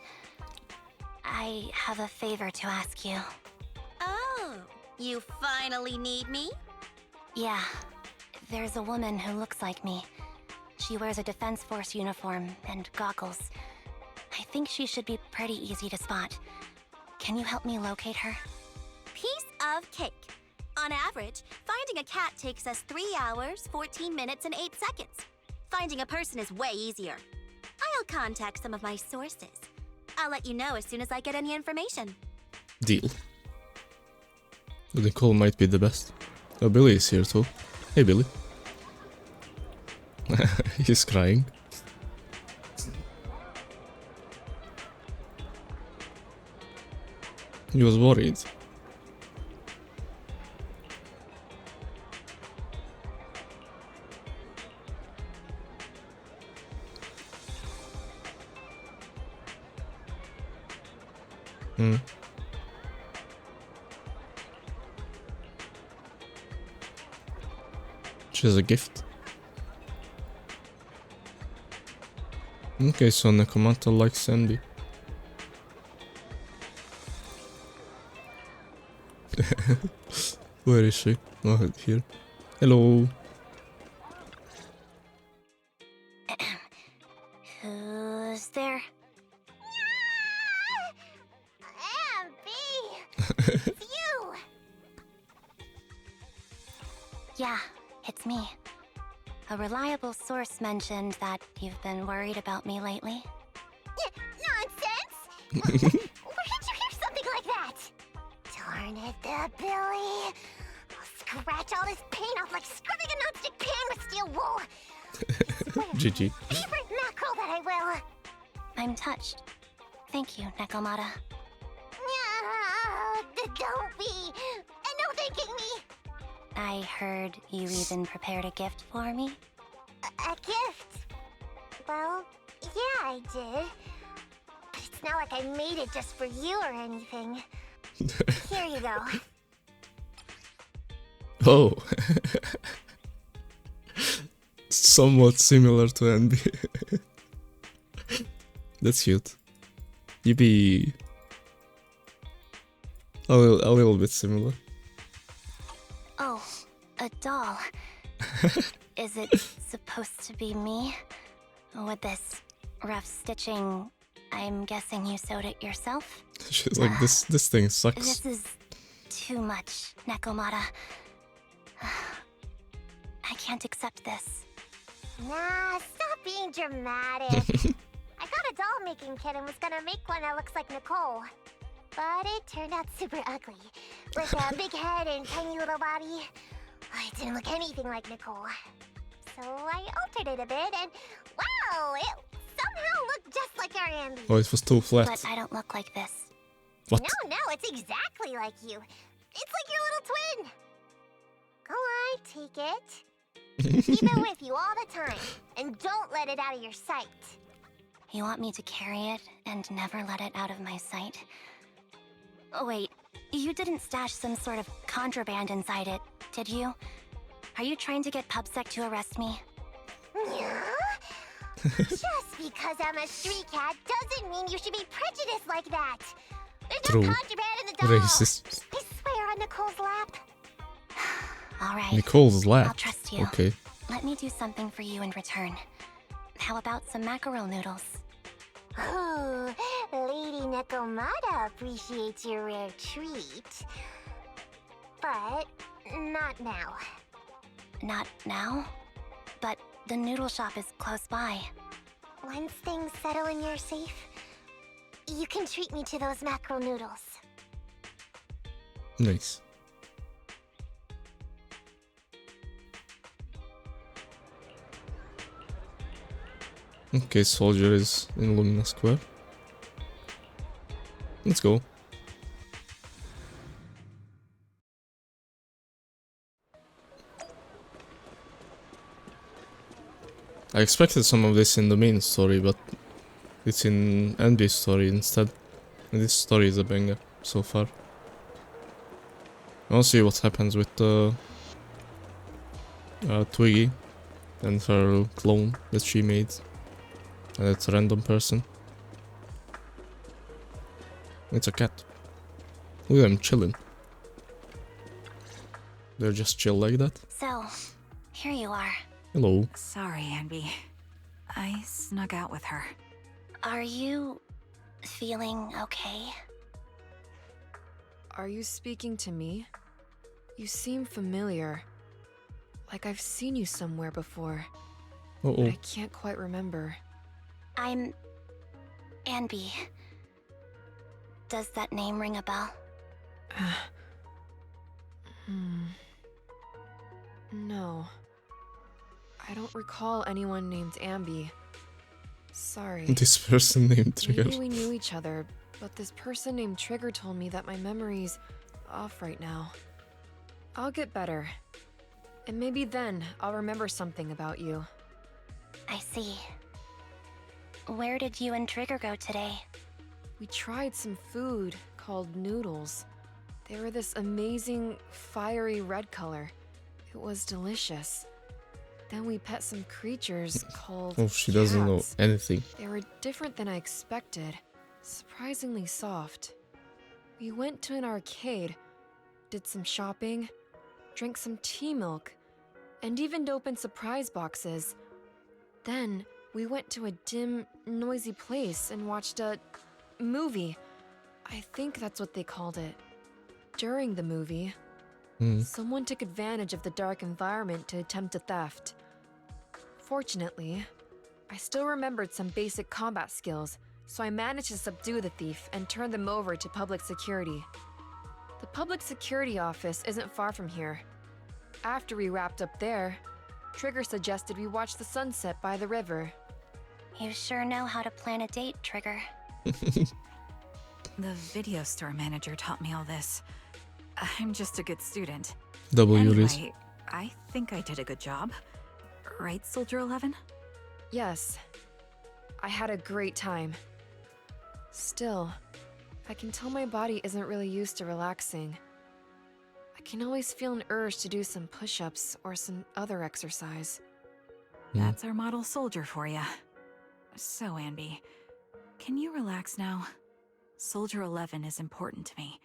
I have a favor to ask you. Oh, you finally need me? Yeah, there's a woman who looks like me. She wears a Defense Force uniform and goggles. I think she should be pretty easy to spot. Can you help me locate her? Piece of cake. On average, finding a cat takes us 3 hours, 14 minutes, and 8 seconds. Finding a person is way easier. I'll contact some of my sources. I'll let you know as soon as I get any information. Deal. Nicole might be the best. Oh, Billy is here too. Hey, Billy. He's crying. He was worried. She has a gift. Okay, so Nekomata likes Anby. Where is she? Oh, here. Hello. Who's there? Anby! It's you! Yeah, it's me. A reliable source mentioned that you've been worried about me lately. Nonsense! Where did you hear something like that? Darn it, that Billy. I'll scratch all this paint off like scrubbing a nonstick pan with steel wool. GG. Favorite mackerel that I will. I'm touched. Thank you, Nekomata. Don't be. No thanking me. I heard you even prepared a gift for me. A gift? Well, yeah, I did. But it's not like I made it just for you or anything. Here you go. Oh. Somewhat similar to Anby. That's cute. Yippee. A little bit similar. Oh, a doll. Is it supposed to be me? With this rough stitching, I'm guessing you sewed it yourself? She's like, this thing sucks. This is too much, Nekomata. I can't accept this. Nah, stop being dramatic. I got a doll-making kit and was gonna make one that looks like Nicole. But it turned out super ugly. With a big head and tiny little body. It didn't look anything like Nicole. So I altered it a bit and wow, it somehow looked just like our Anby. Oh, it was too flat. But I don't look like this. What? No, it's exactly like you. It's like your little twin. Go on, take it. Keep it with you all the time. And don't let it out of your sight. You want me to carry it and never let it out of my sight? Oh, wait, you didn't stash some sort of contraband inside it, did you? Are you trying to get PubSec to arrest me? Yeah? Just because I'm a street cat doesn't mean you should be prejudiced like that. There's True. no contraband in the doll. Racist. I swear on Nicole's lap. All right. Nicole's I'll lap. trust you. Okay. Let me do something for you in return. How about some mackerel noodles? Ooh, Lady Nekomata appreciates your rare treat. But not now. Not now? But the noodle shop is close by. Once things settle and you're safe, you can treat me to those mackerel noodles. Nice. Okay, Soldier is in Lumina Square. Let's go. I expected some of this in the main story, but it's in Anby's story instead. And this story is a banger so far. I want to see what happens with Twiggy and her clone that she made. And it's a random person. It's a cat. Look at them chilling. They're just chill like that. So, here you are. Hello. Sorry, Anby. I snuck out with her. Are you feeling okay? Are you speaking to me? You seem familiar. Like I've seen you somewhere before. Uh But oh. I can't quite remember. I'm Anby. Does that name ring a bell? No. I don't recall anyone named Anby. Sorry. This person named Trigger. Maybe we knew each other, but this person named Trigger told me that my memory's off right now. I'll get better. And maybe then I'll remember something about you. I see. Where did you and Trigger go today? We tried some food called noodles. They were this amazing, fiery red color. It was delicious. Then we pet some creatures called Oh, she doesn't know cats. anything. They were different than I expected. Surprisingly soft. We went to an arcade, did some shopping, drank some tea milk, and even opened surprise boxes. Then we went to a dim, noisy place and watched a movie. I think that's what they called it. During the movie, someone took advantage of the dark environment to attempt a theft. Fortunately, I still remembered some basic combat skills, so I managed to subdue the thief and turn them over to public security. The public security office isn't far from here. After we wrapped up there, Trigger suggested we watch the sunset by the river. You sure know how to plan a date, Trigger. The video store manager taught me all this. I'm just a good student. W's. Anyway, I think I did a good job. Right, Soldier 11? Yes, I had a great time. Still, I can tell my body isn't really used to relaxing. I can always feel an urge to do some push-ups or some other exercise. That's our model soldier for ya. So, Anby, can you relax now? Soldier 11 is important to me.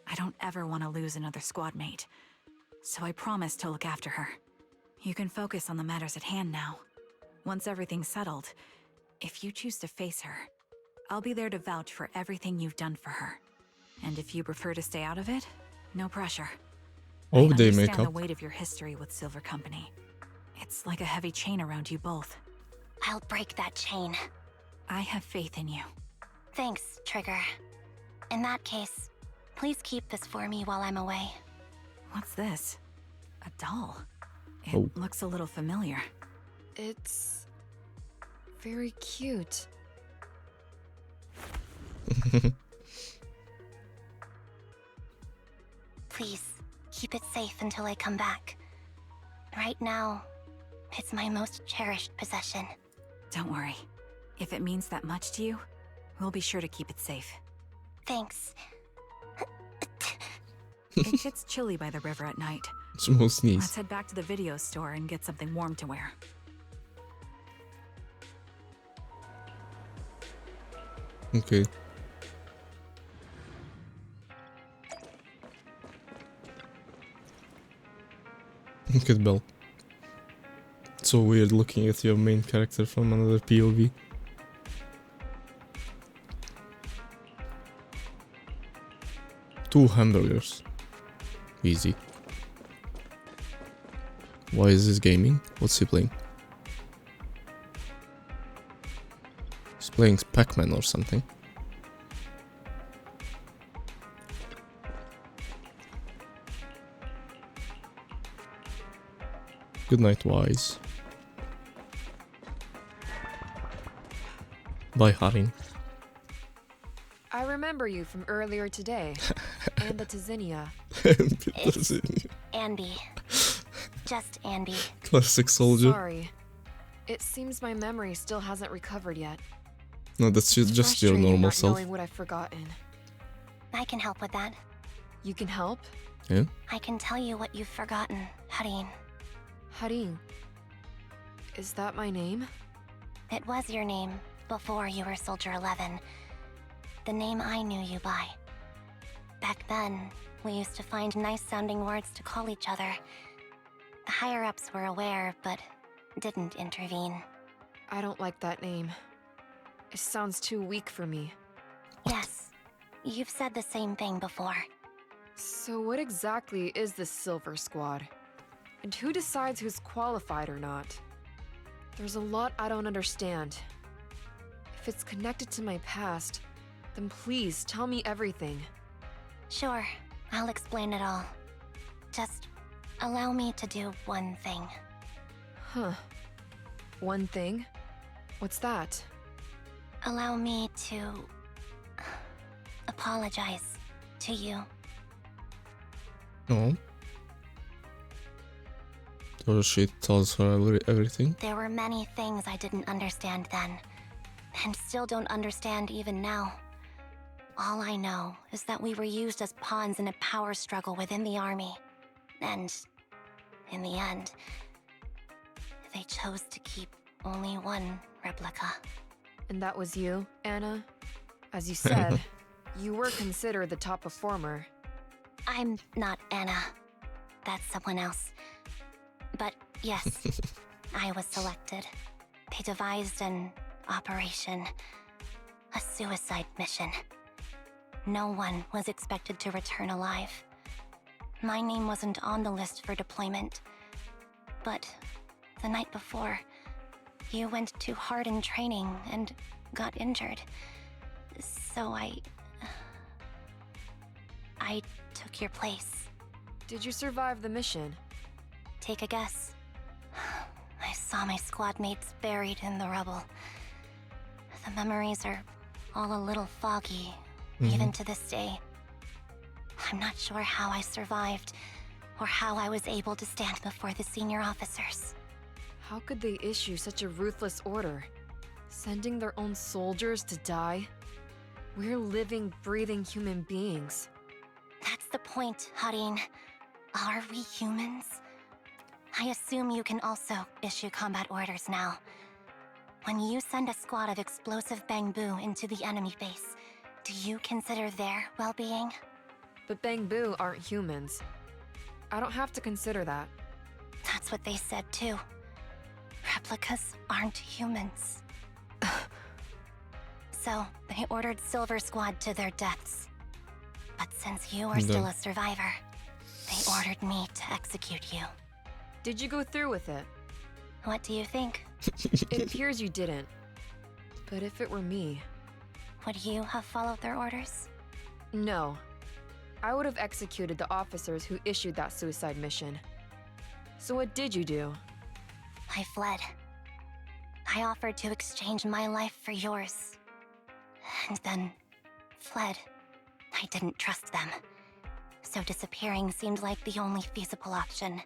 I don't ever want to lose another squad mate, so I promise to look after her. You can focus on the matters at hand now. Once everything's settled, if you choose to face her, I'll be there to vouch for everything you've done for her. And if you prefer to stay out of it, no pressure. Oh, I they understand make the up. weight of your history with Silver Company. It's like a heavy chain around you both. I'll break that chain. I have faith in you. Thanks, Trigger. In that case, please keep this for me while I'm away. What's this? A doll? It Oh. looks a little familiar. It's very cute. Please, keep it safe until I come back. Right now, it's my most cherished possession. Don't worry. If it means that much to you, we'll be sure to keep it safe. Thanks. It gets chilly by the river at night. Small Let's sneeze. head back to the video store and get something warm to wear. Okay. Look at Belle. It's so weird looking at your main character from another POV. Two hamburgers. Easy. Why is this gaming? What's he playing? He's playing Pac-Man or something. Good night, Wise. Bye, Harin. I remember you from earlier today. And the Tizinia. Anby. Just Anby. Classic soldier. Sorry. It seems my memory still hasn't recovered yet. No, that's just your Frustrating normal not self. knowing what I've forgotten. I can help with that. You can help? Yeah? I can tell you what you've forgotten, Harin. Harin. Is that my name? It was your name before you were Soldier 11. The name I knew you by. Back then, we used to find nice-sounding words to call each other. The higher-ups were aware, but didn't intervene. I don't like that name. It sounds too weak for me. Yes, you've said the same thing before. So what exactly is this Silver Squad? And who decides who's qualified or not? There's a lot I don't understand. If it's connected to my past, then please tell me everything. Sure, I'll explain it all. Just allow me to do one thing. Huh. One thing? What's that? Allow me to apologize to you. No. So she tells her everything. There were many things I didn't understand then, and still don't understand even now. All I know is that we were used as pawns in a power struggle within the army. And in the end, they chose to keep only one replica. And that was you, Anna? As you said, you were considered the top performer. I'm not Anna. That's someone else. But yes, I was selected. They devised an operation, a suicide mission. No one was expected to return alive. My name wasn't on the list for deployment. But the night before, you went too hard in training and got injured. So I took your place. Did you survive the mission? Take a guess. I saw my squad mates buried in the rubble. The memories are all a little foggy, even to this day. I'm not sure how I survived, or how I was able to stand before the senior officers. How could they issue such a ruthless order? Sending their own soldiers to die? We're living, breathing human beings. That's the point, Harin. Are we humans? I assume you can also issue combat orders now. When you send a squad of explosive bamboo into the enemy base, Do you consider their well-being? But Bang Boo aren't humans. I don't have to consider that. That's what they said too. Replicas aren't humans. So, they ordered Silver Squad to their deaths. But since you are still a survivor, they ordered me to execute you. Did you go through with it? What do you think? It appears you didn't. But if it were me... Would you have followed their orders? No. I would have executed the officers who issued that suicide mission. So what did you do? I fled. I offered to exchange my life for yours. And then fled. I didn't trust them. So disappearing seemed like the only feasible option.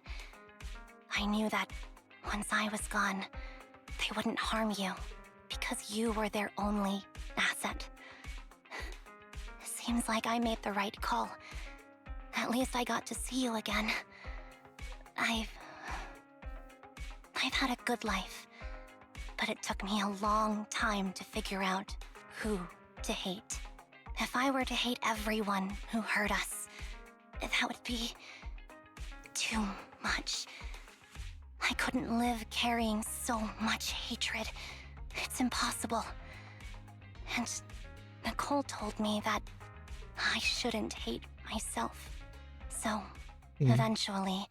I knew that once I was gone, they wouldn't harm you, because you were their only asset. Seems like I made the right call. At least I got to see you again. I've had a good life, but it took me a long time to figure out who to hate. If I were to hate everyone who hurt us, that would be too much. I couldn't live carrying so much hatred. It's impossible. And Nicole told me that I shouldn't hate myself. So, eventually,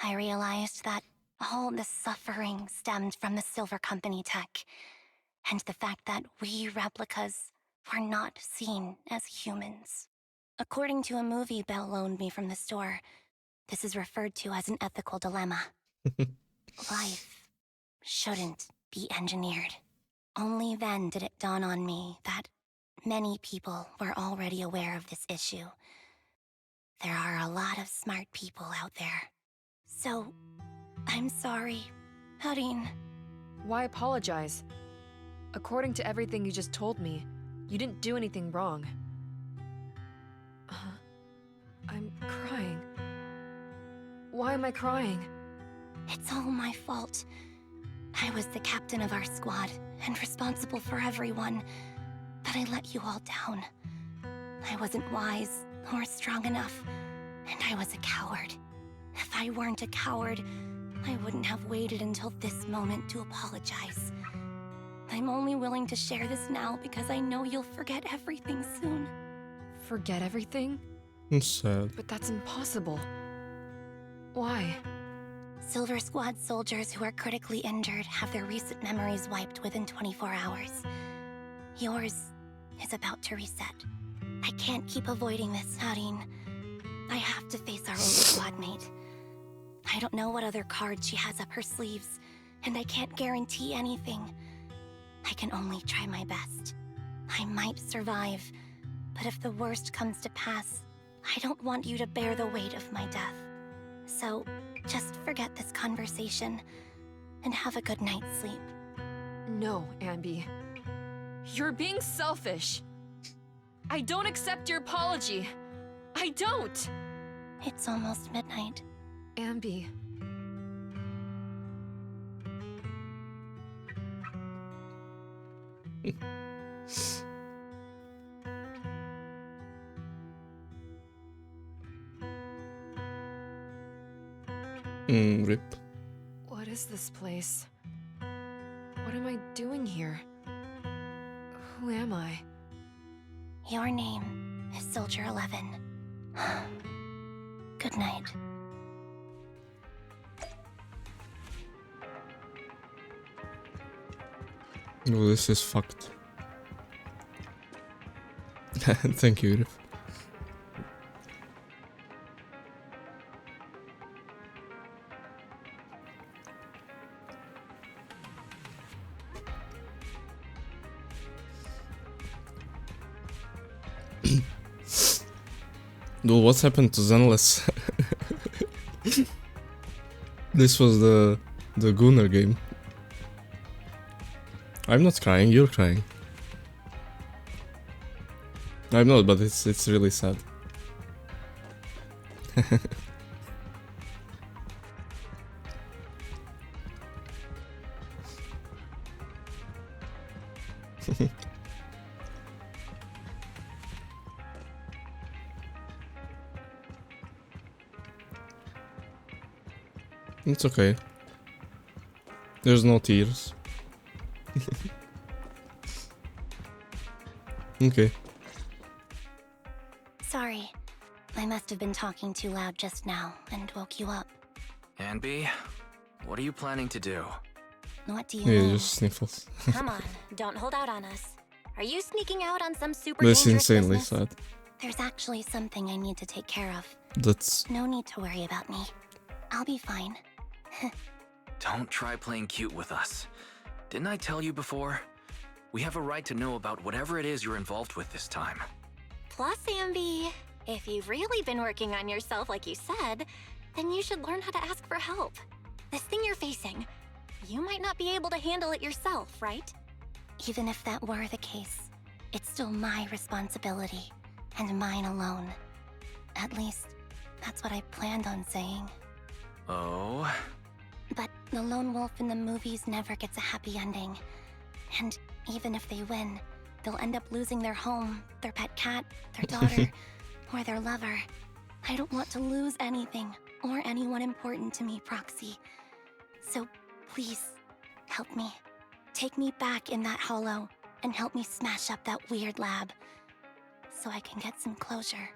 I realized that all the suffering stemmed from the Silver Company tech, and the fact that we replicas were not seen as humans. According to a movie Belle loaned me from the store, this is referred to as an ethical dilemma. Life shouldn't be engineered. Only then did it dawn on me that many people were already aware of this issue. There are a lot of smart people out there. So, I'm sorry, Harin. Why apologize? According to everything you just told me, you didn't do anything wrong. I'm crying. Why am I crying? It's all my fault. I was the captain of our squad and responsible for everyone, but I let you all down. I wasn't wise or strong enough, and I was a coward. If I weren't a coward, I wouldn't have waited until this moment to apologize. I'm only willing to share this now because I know you'll forget everything soon. Forget everything? It's sad. But that's impossible. Why? Silver Squad soldiers who are critically injured have their recent memories wiped within 24 hours. Yours is about to reset. I can't keep avoiding this, Harin. I have to face our old squad mate. I don't know what other cards she has up her sleeves, and I can't guarantee anything. I can only try my best. I might survive, but if the worst comes to pass, I don't want you to bear the weight of my death. So, just forget this conversation, and have a good night's sleep. No, Anby. You're being selfish. I don't accept your apology. I don't! It's almost midnight. Anby. Rip. What is this place? What am I doing here? Who am I? Your name is Soldier 11. Good night. Oh, this is fucked. Thank you, Rip. Dude, what's happened to Zenless? This was the Gunnar game. I'm not crying, you're crying. I'm not, but it's really sad. It's okay. There's no tears. Okay. Sorry. I must have been talking too loud just now and woke you up. Anby, what are you planning to do? What do you Yeah, mean? just sniffles. Come on, don't hold out on us. Are you sneaking out on some super That's dangerous insanely business? sad. There's actually something I need to take care of. That's No need to worry about me. I'll be fine. Don't try playing cute with us. Didn't I tell you before? We have a right to know about whatever it is you're involved with this time. Plus, Anby, if you've really been working on yourself like you said, then you should learn how to ask for help. This thing you're facing, you might not be able to handle it yourself, right? Even if that were the case, it's still my responsibility, and mine alone. At least, that's what I planned on saying. Oh? But the lone wolf in the movies never gets a happy ending. And even if they win, they'll end up losing their home, their pet cat, their daughter, or their lover. I don't want to lose anything, or anyone important to me, Proxy. So, please, help me. Take me back in that hollow, and help me smash up that weird lab, so I can get some closure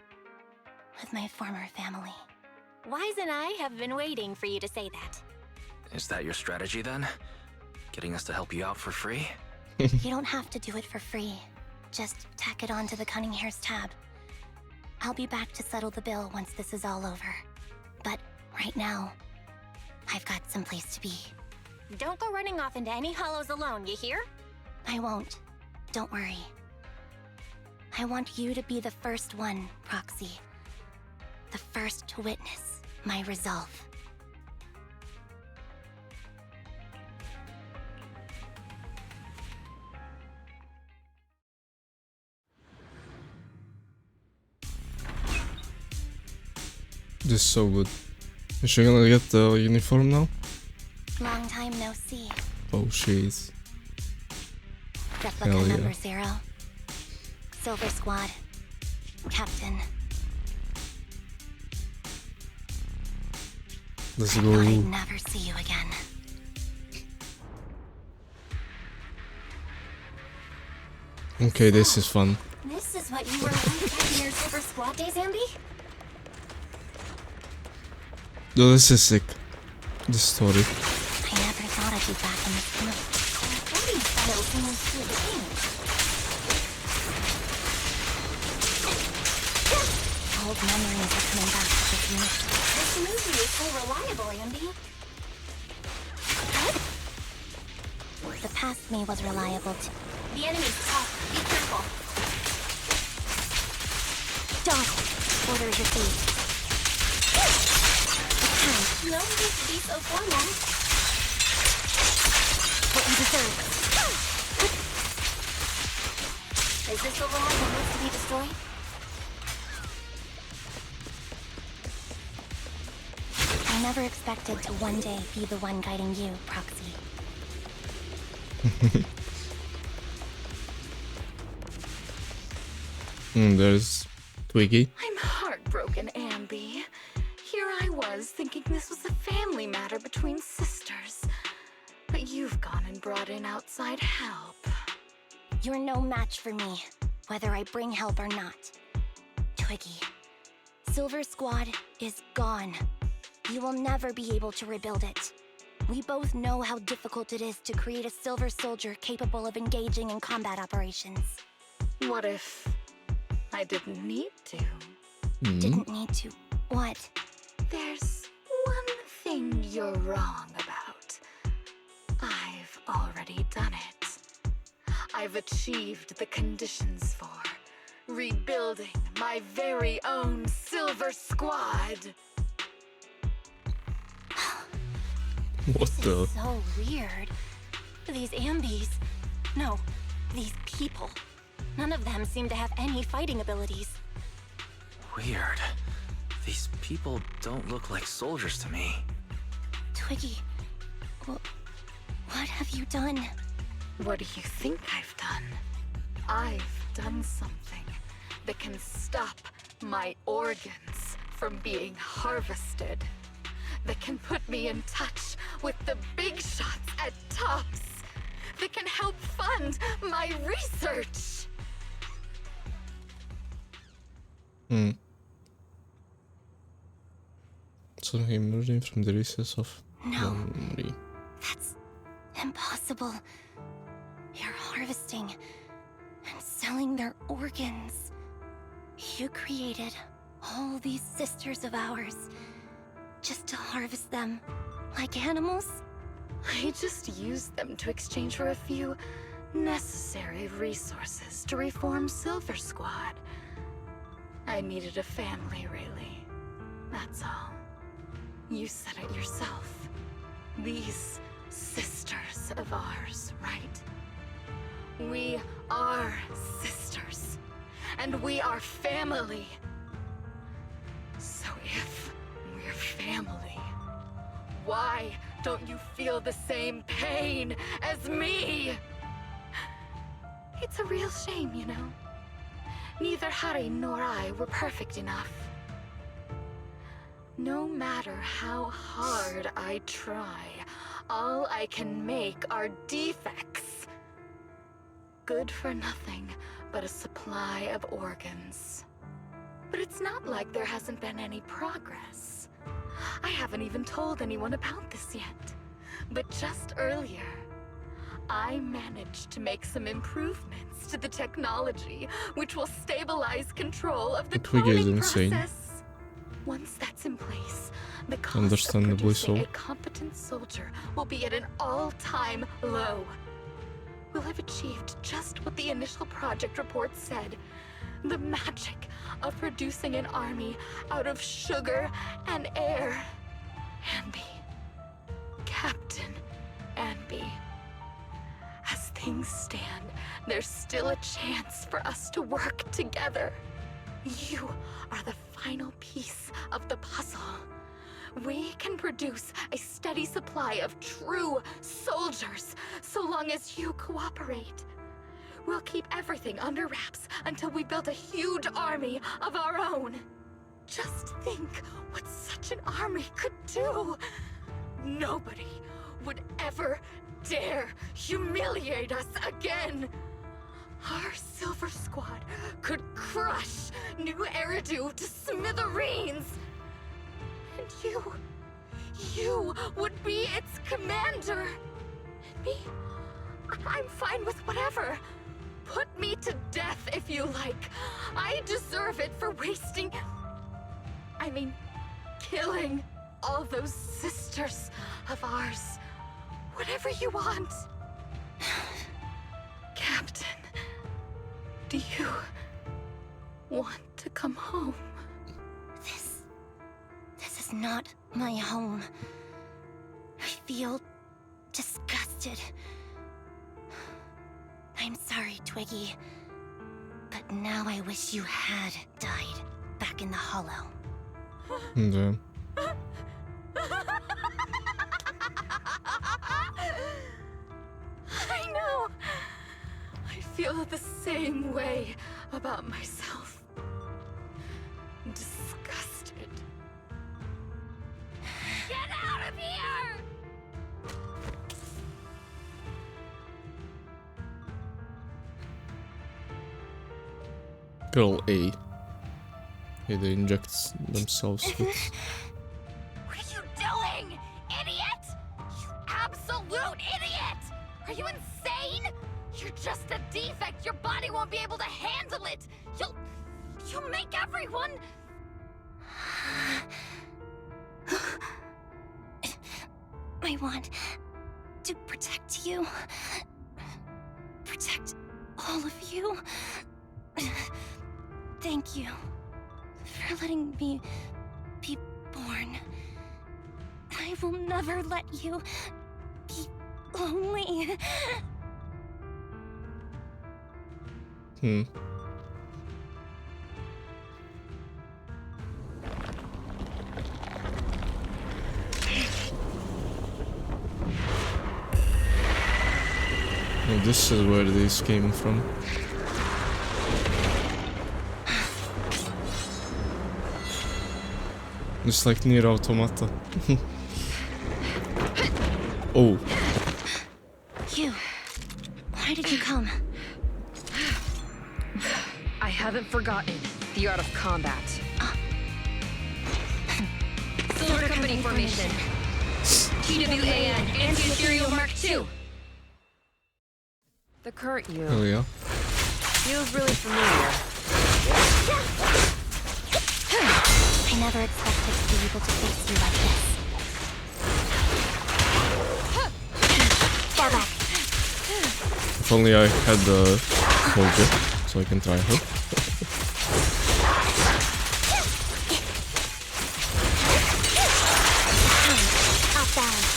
with my former family. Wise and I have been waiting for you to say that. Is that your strategy then? Getting us to help you out for free? You don't have to do it for free. Just tack it onto the Cunning Hair's tab. I'll be back to settle the bill once this is all over. But right now, I've got some place to be. Don't go running off into any hollows alone, you hear? I won't. Don't worry. I want you to be the first one, Proxy. The first to witness my resolve. This is so good. Is she gonna get the uniform now? Long time no see. Oh, she is. Replica Hell yeah. number 0. Silver Squad. Captain. Let's I go. thought I'd never see you again. Okay, this is fun. This is what you were like back in your Silver Squad days, Anby? No, this is sick. This story. I never thought I'd be back in this group. Old memories are coming back with me. This movie is so reliable, Anby. The past me was reliable too. The enemy's tough. Be careful. Doc, order your feet. No need to be so formal. What you deserve. Is this the one that needs to be destroyed? I never expected to one day be the one guiding you, Proxy. There's Twiggy. I'm heartbroken, Anby. Here I was thinking this was a family matter between sisters. But you've gone and brought in outside help. You're no match for me, whether I bring help or not. Twiggy, Silver Squad is gone. You will never be able to rebuild it. We both know how difficult it is to create a Silver Soldier capable of engaging in combat operations. What if I didn't need to? Didn't need to. What? There's one thing you're wrong about. I've already done it. I've achieved the conditions for rebuilding my very own Silver Squad. What This the? is so weird. These Ambys. No, these people. None of them seem to have any fighting abilities. Weird. These people don't look like soldiers to me. Twiggy, what have you done? What do you think I've done? I've done something that can stop my organs from being harvested. that can put me in touch with the big shots at Tops, that can help fund my research. So him learning from the recess of No. memory. That's impossible. You're harvesting and selling their organs. You created all these sisters of ours just to harvest them like animals? I just used them to exchange for a few necessary resources to reform Silver Squad. I needed a family, really. That's all. You said it yourself. These sisters of ours, right? We are sisters. And we are family. So if we're family, why don't you feel the same pain as me? It's a real shame, you know. Neither Harry nor I were perfect enough. No matter how hard I try, all I can make are defects. Good for nothing but a supply of organs. But it's not like there hasn't been any progress. I haven't even told anyone about this yet. But just earlier, I managed to make some improvements to the technology, which will stabilize control of the Twig is cloning insane. process. Once that's in place, the cost of Understandably producing so. a competent soldier will be at an all-time low. We'll have achieved just what the initial project report said. The magic of producing an army out of sugar and air. Anby. Captain Anby. As things stand, there's still a chance for us to work together. You are the final piece of the puzzle. We can produce a steady supply of true soldiers so long as you cooperate. We'll keep everything under wraps until we build a huge army of our own. Just think what such an army could do. Nobody would ever dare humiliate us again. Our Silver Squad could crush New Eridu to smithereens. And you would be its commander. And me, I'm fine with whatever. Put me to death if you like. I deserve it for killing all those sisters of ours. Whatever you want. Captain, do you want to come home? This is not my home. I feel disgusted. I'm sorry, Twiggy. But now I wish you had died back in the Hollow. Damn. I know. I feel the same way about myself. Disgusted. Get out of here! Girl A. Yeah, they inject themselves with. What are you doing, idiot? You absolute idiot! Are you insane? You're just a defect. Your body won't be able to handle it. You'll make everyone. I want to protect you. Protect all of you. Thank you for letting me be born. I will never let you be lonely. Well, this is where these came from. Just like Nier Automata. Oh. You. Why did you come? I haven't forgotten the art of combat. Silver Company formation. TWAN, Anti-Ethereal Mark II. The current you Hell yeah. feels really familiar. I never expected to be able to face you like this. Fall back. If only I had the soldier, so I can try her. Off balance.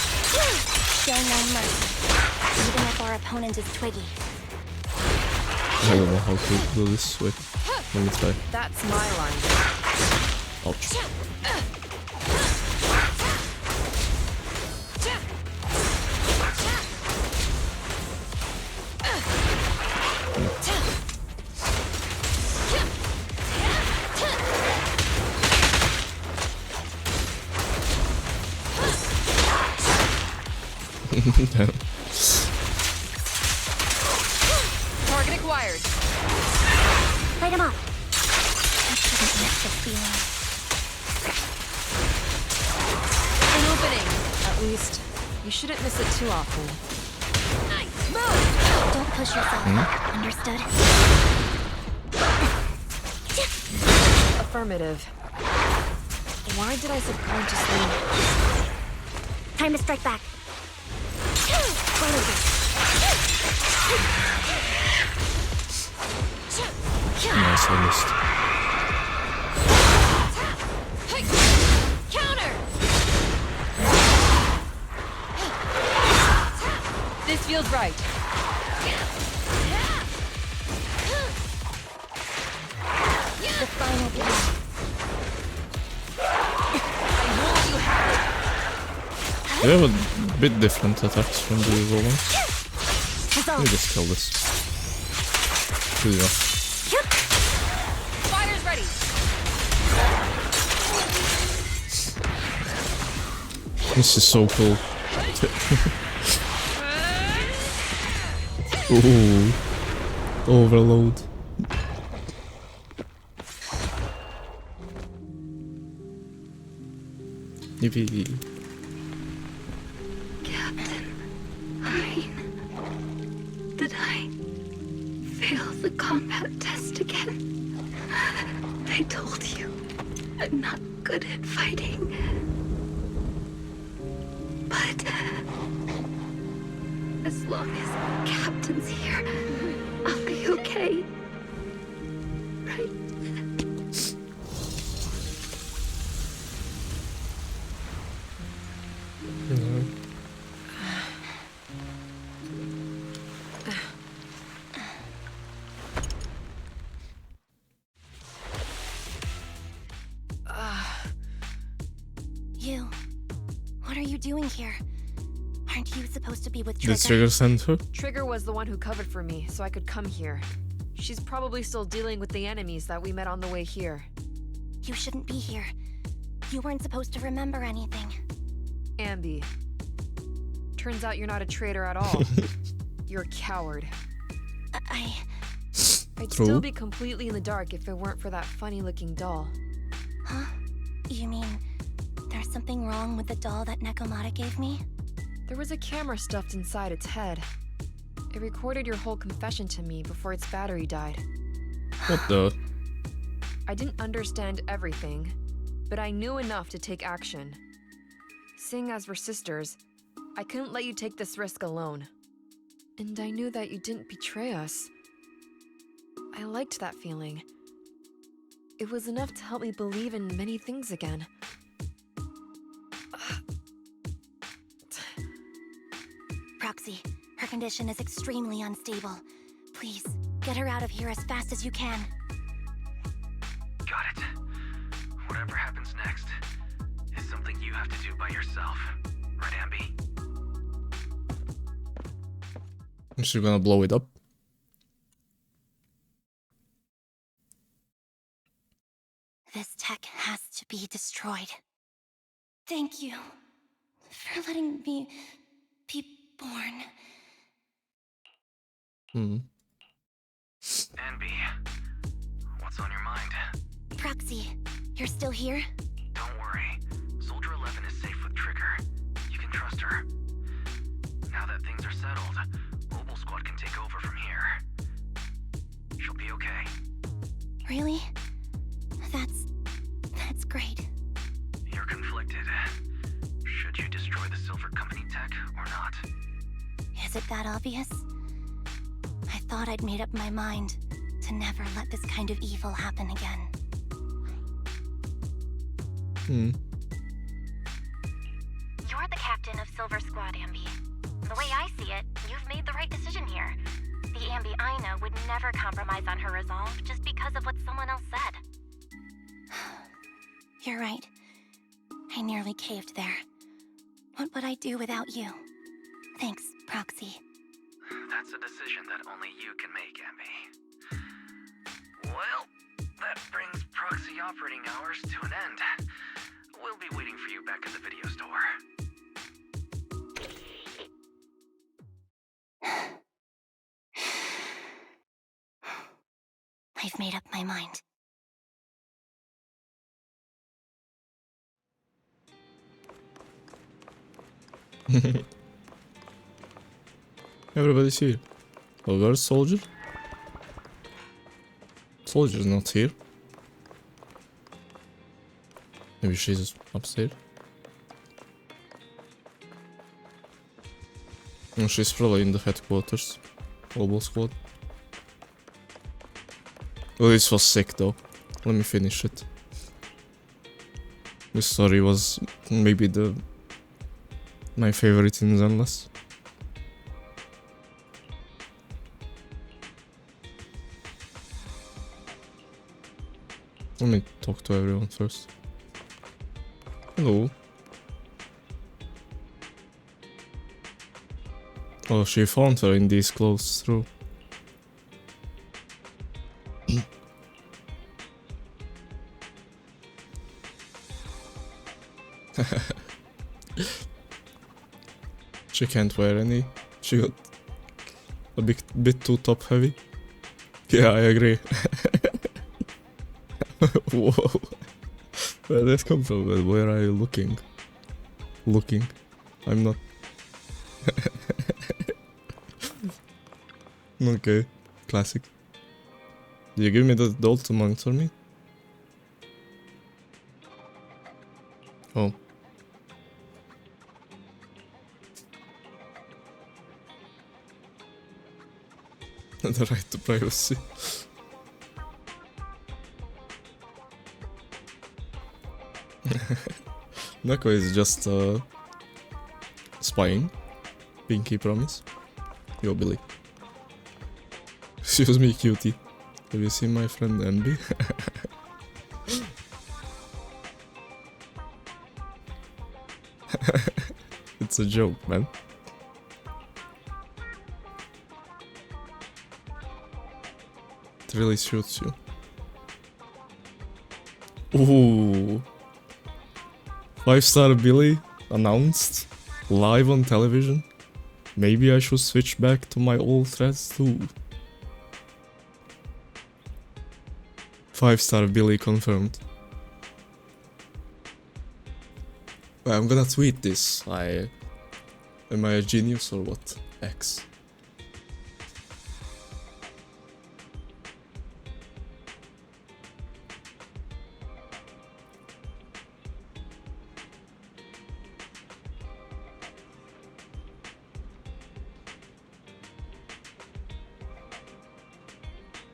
Show no mercy. Even if our opponent is twiggy. I don't know how to do this. Wait, let me try. That's my line. Ouch. Damn. Target acquired. Light him up. I shouldn't miss this feeling. An opening. At least, you shouldn't miss it too often. Nice move! Don't push yourself. Understood? Affirmative. Why did I subconsciously... Time to strike back. Nice, I missed. Counter! This feels right. The final blow. I will let you have it. They have a bit different attacks from the usual ones. Let me just kill this. Good enough. Fire's ready. This is so cool. Ooh. Overload. Yippee. Did I fail the combat test again? I told you, I'm not good at fighting. But as long as Captain's here, I'll be okay. Right? You. What are you doing here? Aren't you supposed to be with Trigger? Did Trigger send her? Trigger was the one who covered for me, so I could come here. She's probably still dealing with the enemies that we met on the way here. You shouldn't be here. You weren't supposed to remember anything. Anby. Turns out you're not a traitor at all. You're a coward. I'd True. still be completely in the dark if it weren't for that funny-looking doll. Huh? You mean there's something wrong with the doll that Nekomata gave me? There was a camera stuffed inside its head. It recorded your whole confession to me before its battery died. What the? I didn't understand everything, but I knew enough to take action. Seeing as we're sisters, I couldn't let you take this risk alone. And I knew that you didn't betray us. I liked that feeling. It was enough to help me believe in many things again. Proxy, her condition is extremely unstable. Please, get her out of here as fast as you can. Got it. Whatever happens next is something you have to do by yourself. Right, Anby? Is she gonna blow it up? This tech has to be destroyed. Thank you for letting me be born. Hmm. Anby, what's on your mind? Proxy, you're still here? Don't worry. Soldier 11 is safe with Trigger. You can trust her. Now that things are settled, Mobile Squad can take over from here. She'll be okay. Really? That's great. You're conflicted. Should you destroy the Silver Company tech or not? Is it that obvious? I thought I'd made up my mind to never let this kind of evil happen again. Hmm. You're the captain of Silver Squad, Anby. The way I see it, you've made the right decision here. The Anby I know would never compromise on her resolve just because of what someone else said. You're right. I nearly caved there. What would I do without you? Thanks, Proxy. That's a decision that only you can make, Anby. Well, that brings proxy operating hours to an end. We'll be waiting for you back at the video store. I've made up my mind. Everybody's here. Oh, where's Soldier? Soldier's not here. Maybe she's upstairs. No, she's probably in the headquarters. Mobile Squad. Oh, this was sick though. Let me finish it. This story was maybe my favorite in Zenless. Let me talk to everyone first. Hello. Oh, she found her in these clothes, true. She can't wear any. She got a bit too top heavy. Yeah, I agree. Whoa. Where did that come from? Where are you looking? Looking. I'm not. Okay. Classic. Did you give me the doll to monitor me? Oh. The right to privacy. Neko is just spying. Pinky promise. Yo, Billy. Excuse me, cutie. Have you seen my friend Anby? It's a joke, man. It really shoots you. Ooh. 5-star Billy announced live on television. Maybe I should switch back to my old threads too. 5-star Billy confirmed. I'm gonna tweet this. Am I a genius or what? X.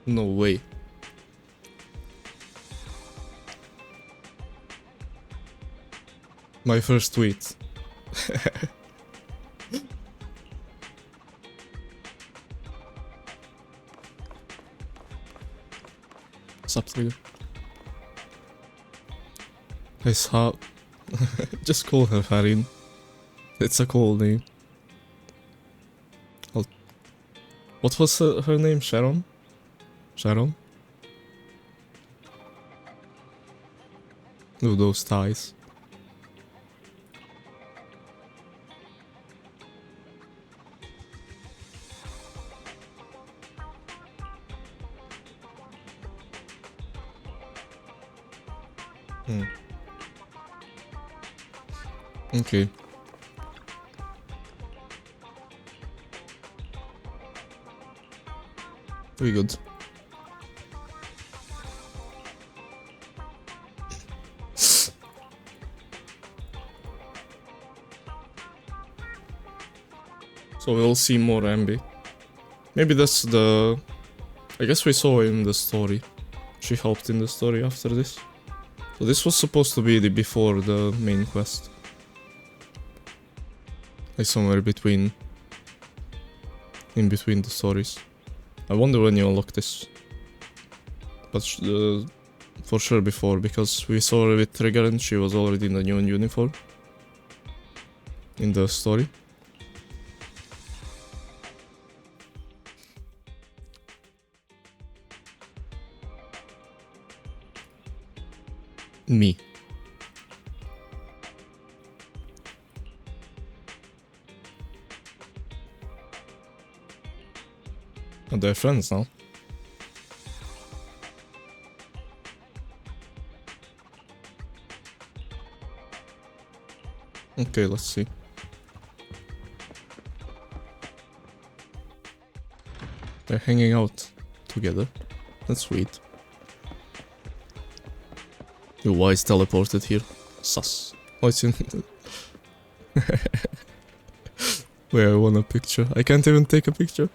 No way. My first tweet. What's up, Trigger? It's how. Just call her Harin. It's a cool name. What was her name? Sharon? Sharon? Ooh, those ties. Okay. We good. So we'll see more Anby. Maybe that's the... I guess we saw in the story. She helped in the story after this. So this was supposed to be the before the main quest. Like somewhere between... in between the stories. I wonder when you unlock this. But for sure before, because we saw her with Trigger and she was already in the new uniform. In the story. Me. Oh, they're friends now. Okay, let's see. They're hanging out together. That's sweet. Your wise teleported here. Sus. Oh, it's in... Wait, I want a picture. I can't even take a picture.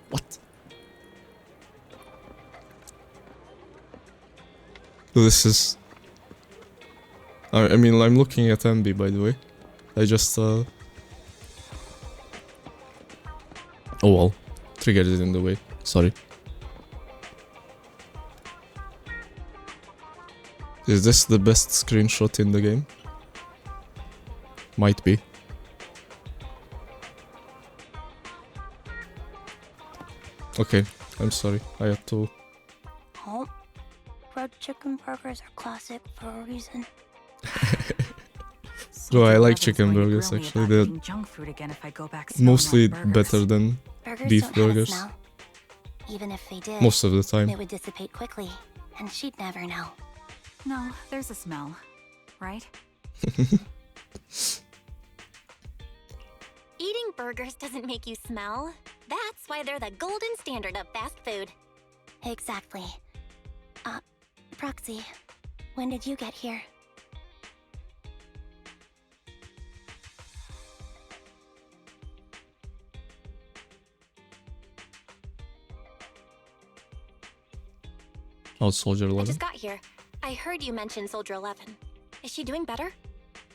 What? This is... I mean, I'm looking at Anby, by the way. I just, Oh well. Triggered it in the way. Sorry. Is this the best screenshot in the game? Might be. Okay, I'm sorry. I had to... Oh, fried chicken burgers are classic for a reason. Bro, I like Soldier chicken 11's going to burgers grill me actually. about They're eating junk food again if I go back smelling mostly like burgers. better than Burgers beef don't have a burgers. smell. Even if they did, Most of the time. it would dissipate quickly, and she'd never know. No, there's a smell, right? Eating burgers doesn't make you smell. That's why they're the golden standard of fast food. Exactly. Proxy, when did you get here? Oh, Soldier I 11. just got here. I heard you mention Soldier 11. Is she doing better?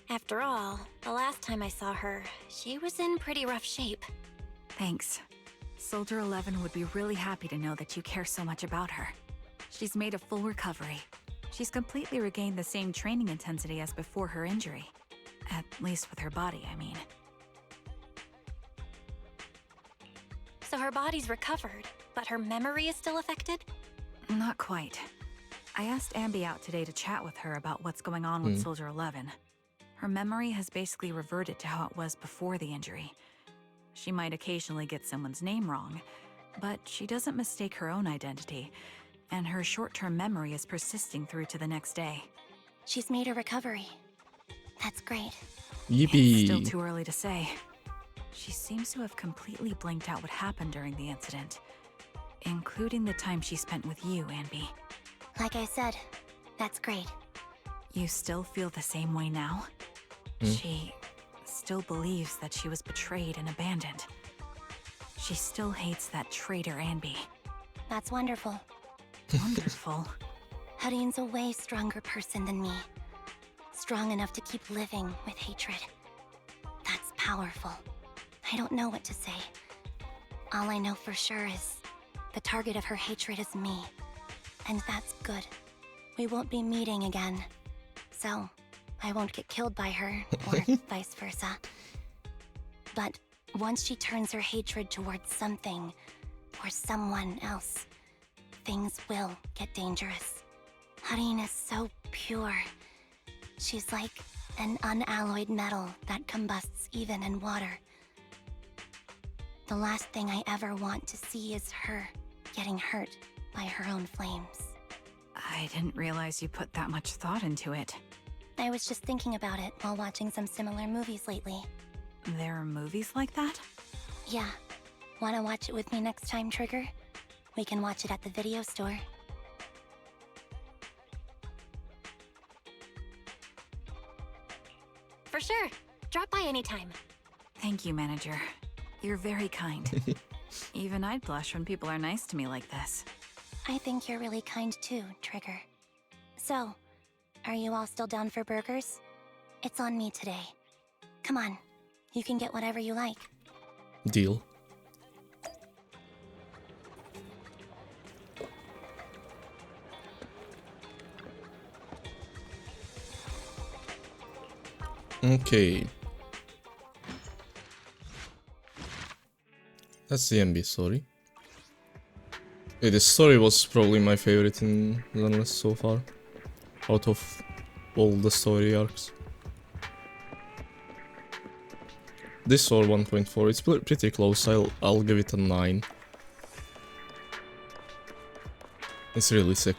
After all, the last time I saw her, she was in pretty rough shape. Thanks. Soldier 11 would be really happy to know that you care so much about her. She's made a full recovery. She's completely regained the same training intensity as before her injury. At least with her body, I mean. So her body's recovered, but her memory is still affected? Not quite. I asked Anby out today to chat with her about what's going on with Soldier 11. Her memory has basically reverted to how it was before the injury. She might occasionally get someone's name wrong, but she doesn't mistake her own identity, and her short-term memory is persisting through to the next day. She's made a recovery. That's great. It's still Yippee. too early to say. She seems to have completely blanked out what happened during the incident, including the time she spent with you, Anby. Like I said, that's great. You still feel the same way now? She still believes that she was betrayed and abandoned. She still hates that traitor Anby. That's wonderful. Wonderful. Hudion's a way stronger person than me. Strong enough to keep living with hatred. That's powerful. I don't know what to say. All I know for sure is the target of her hatred is me. And that's good. We won't be meeting again. So, I won't get killed by her, or vice versa. But once she turns her hatred towards something, or someone else, things will get dangerous. Hadion is so pure. She's like an unalloyed metal that combusts even in water. The last thing I ever want to see is her getting hurt by her own flames. I I didn't realize you put that much thought into it. I was just thinking about it while watching some similar movies lately. There are movies like that? Yeah. Wanna watch it with me next time, Trigger? We can watch it at the video store. For sure. Drop by anytime. Thank you, manager. You're very kind. Even I'd blush when people are nice to me like this. I think you're really kind too, Trigger. So, are you all still down for burgers? It's on me today. Come on, you can get whatever you like. Deal. Okay. That's the Anby story. Yeah, this story was probably my favorite in Zenless so far. Out of all the story arcs. This or 1.4, it's pretty close, I'll give it a 9. It's really sick.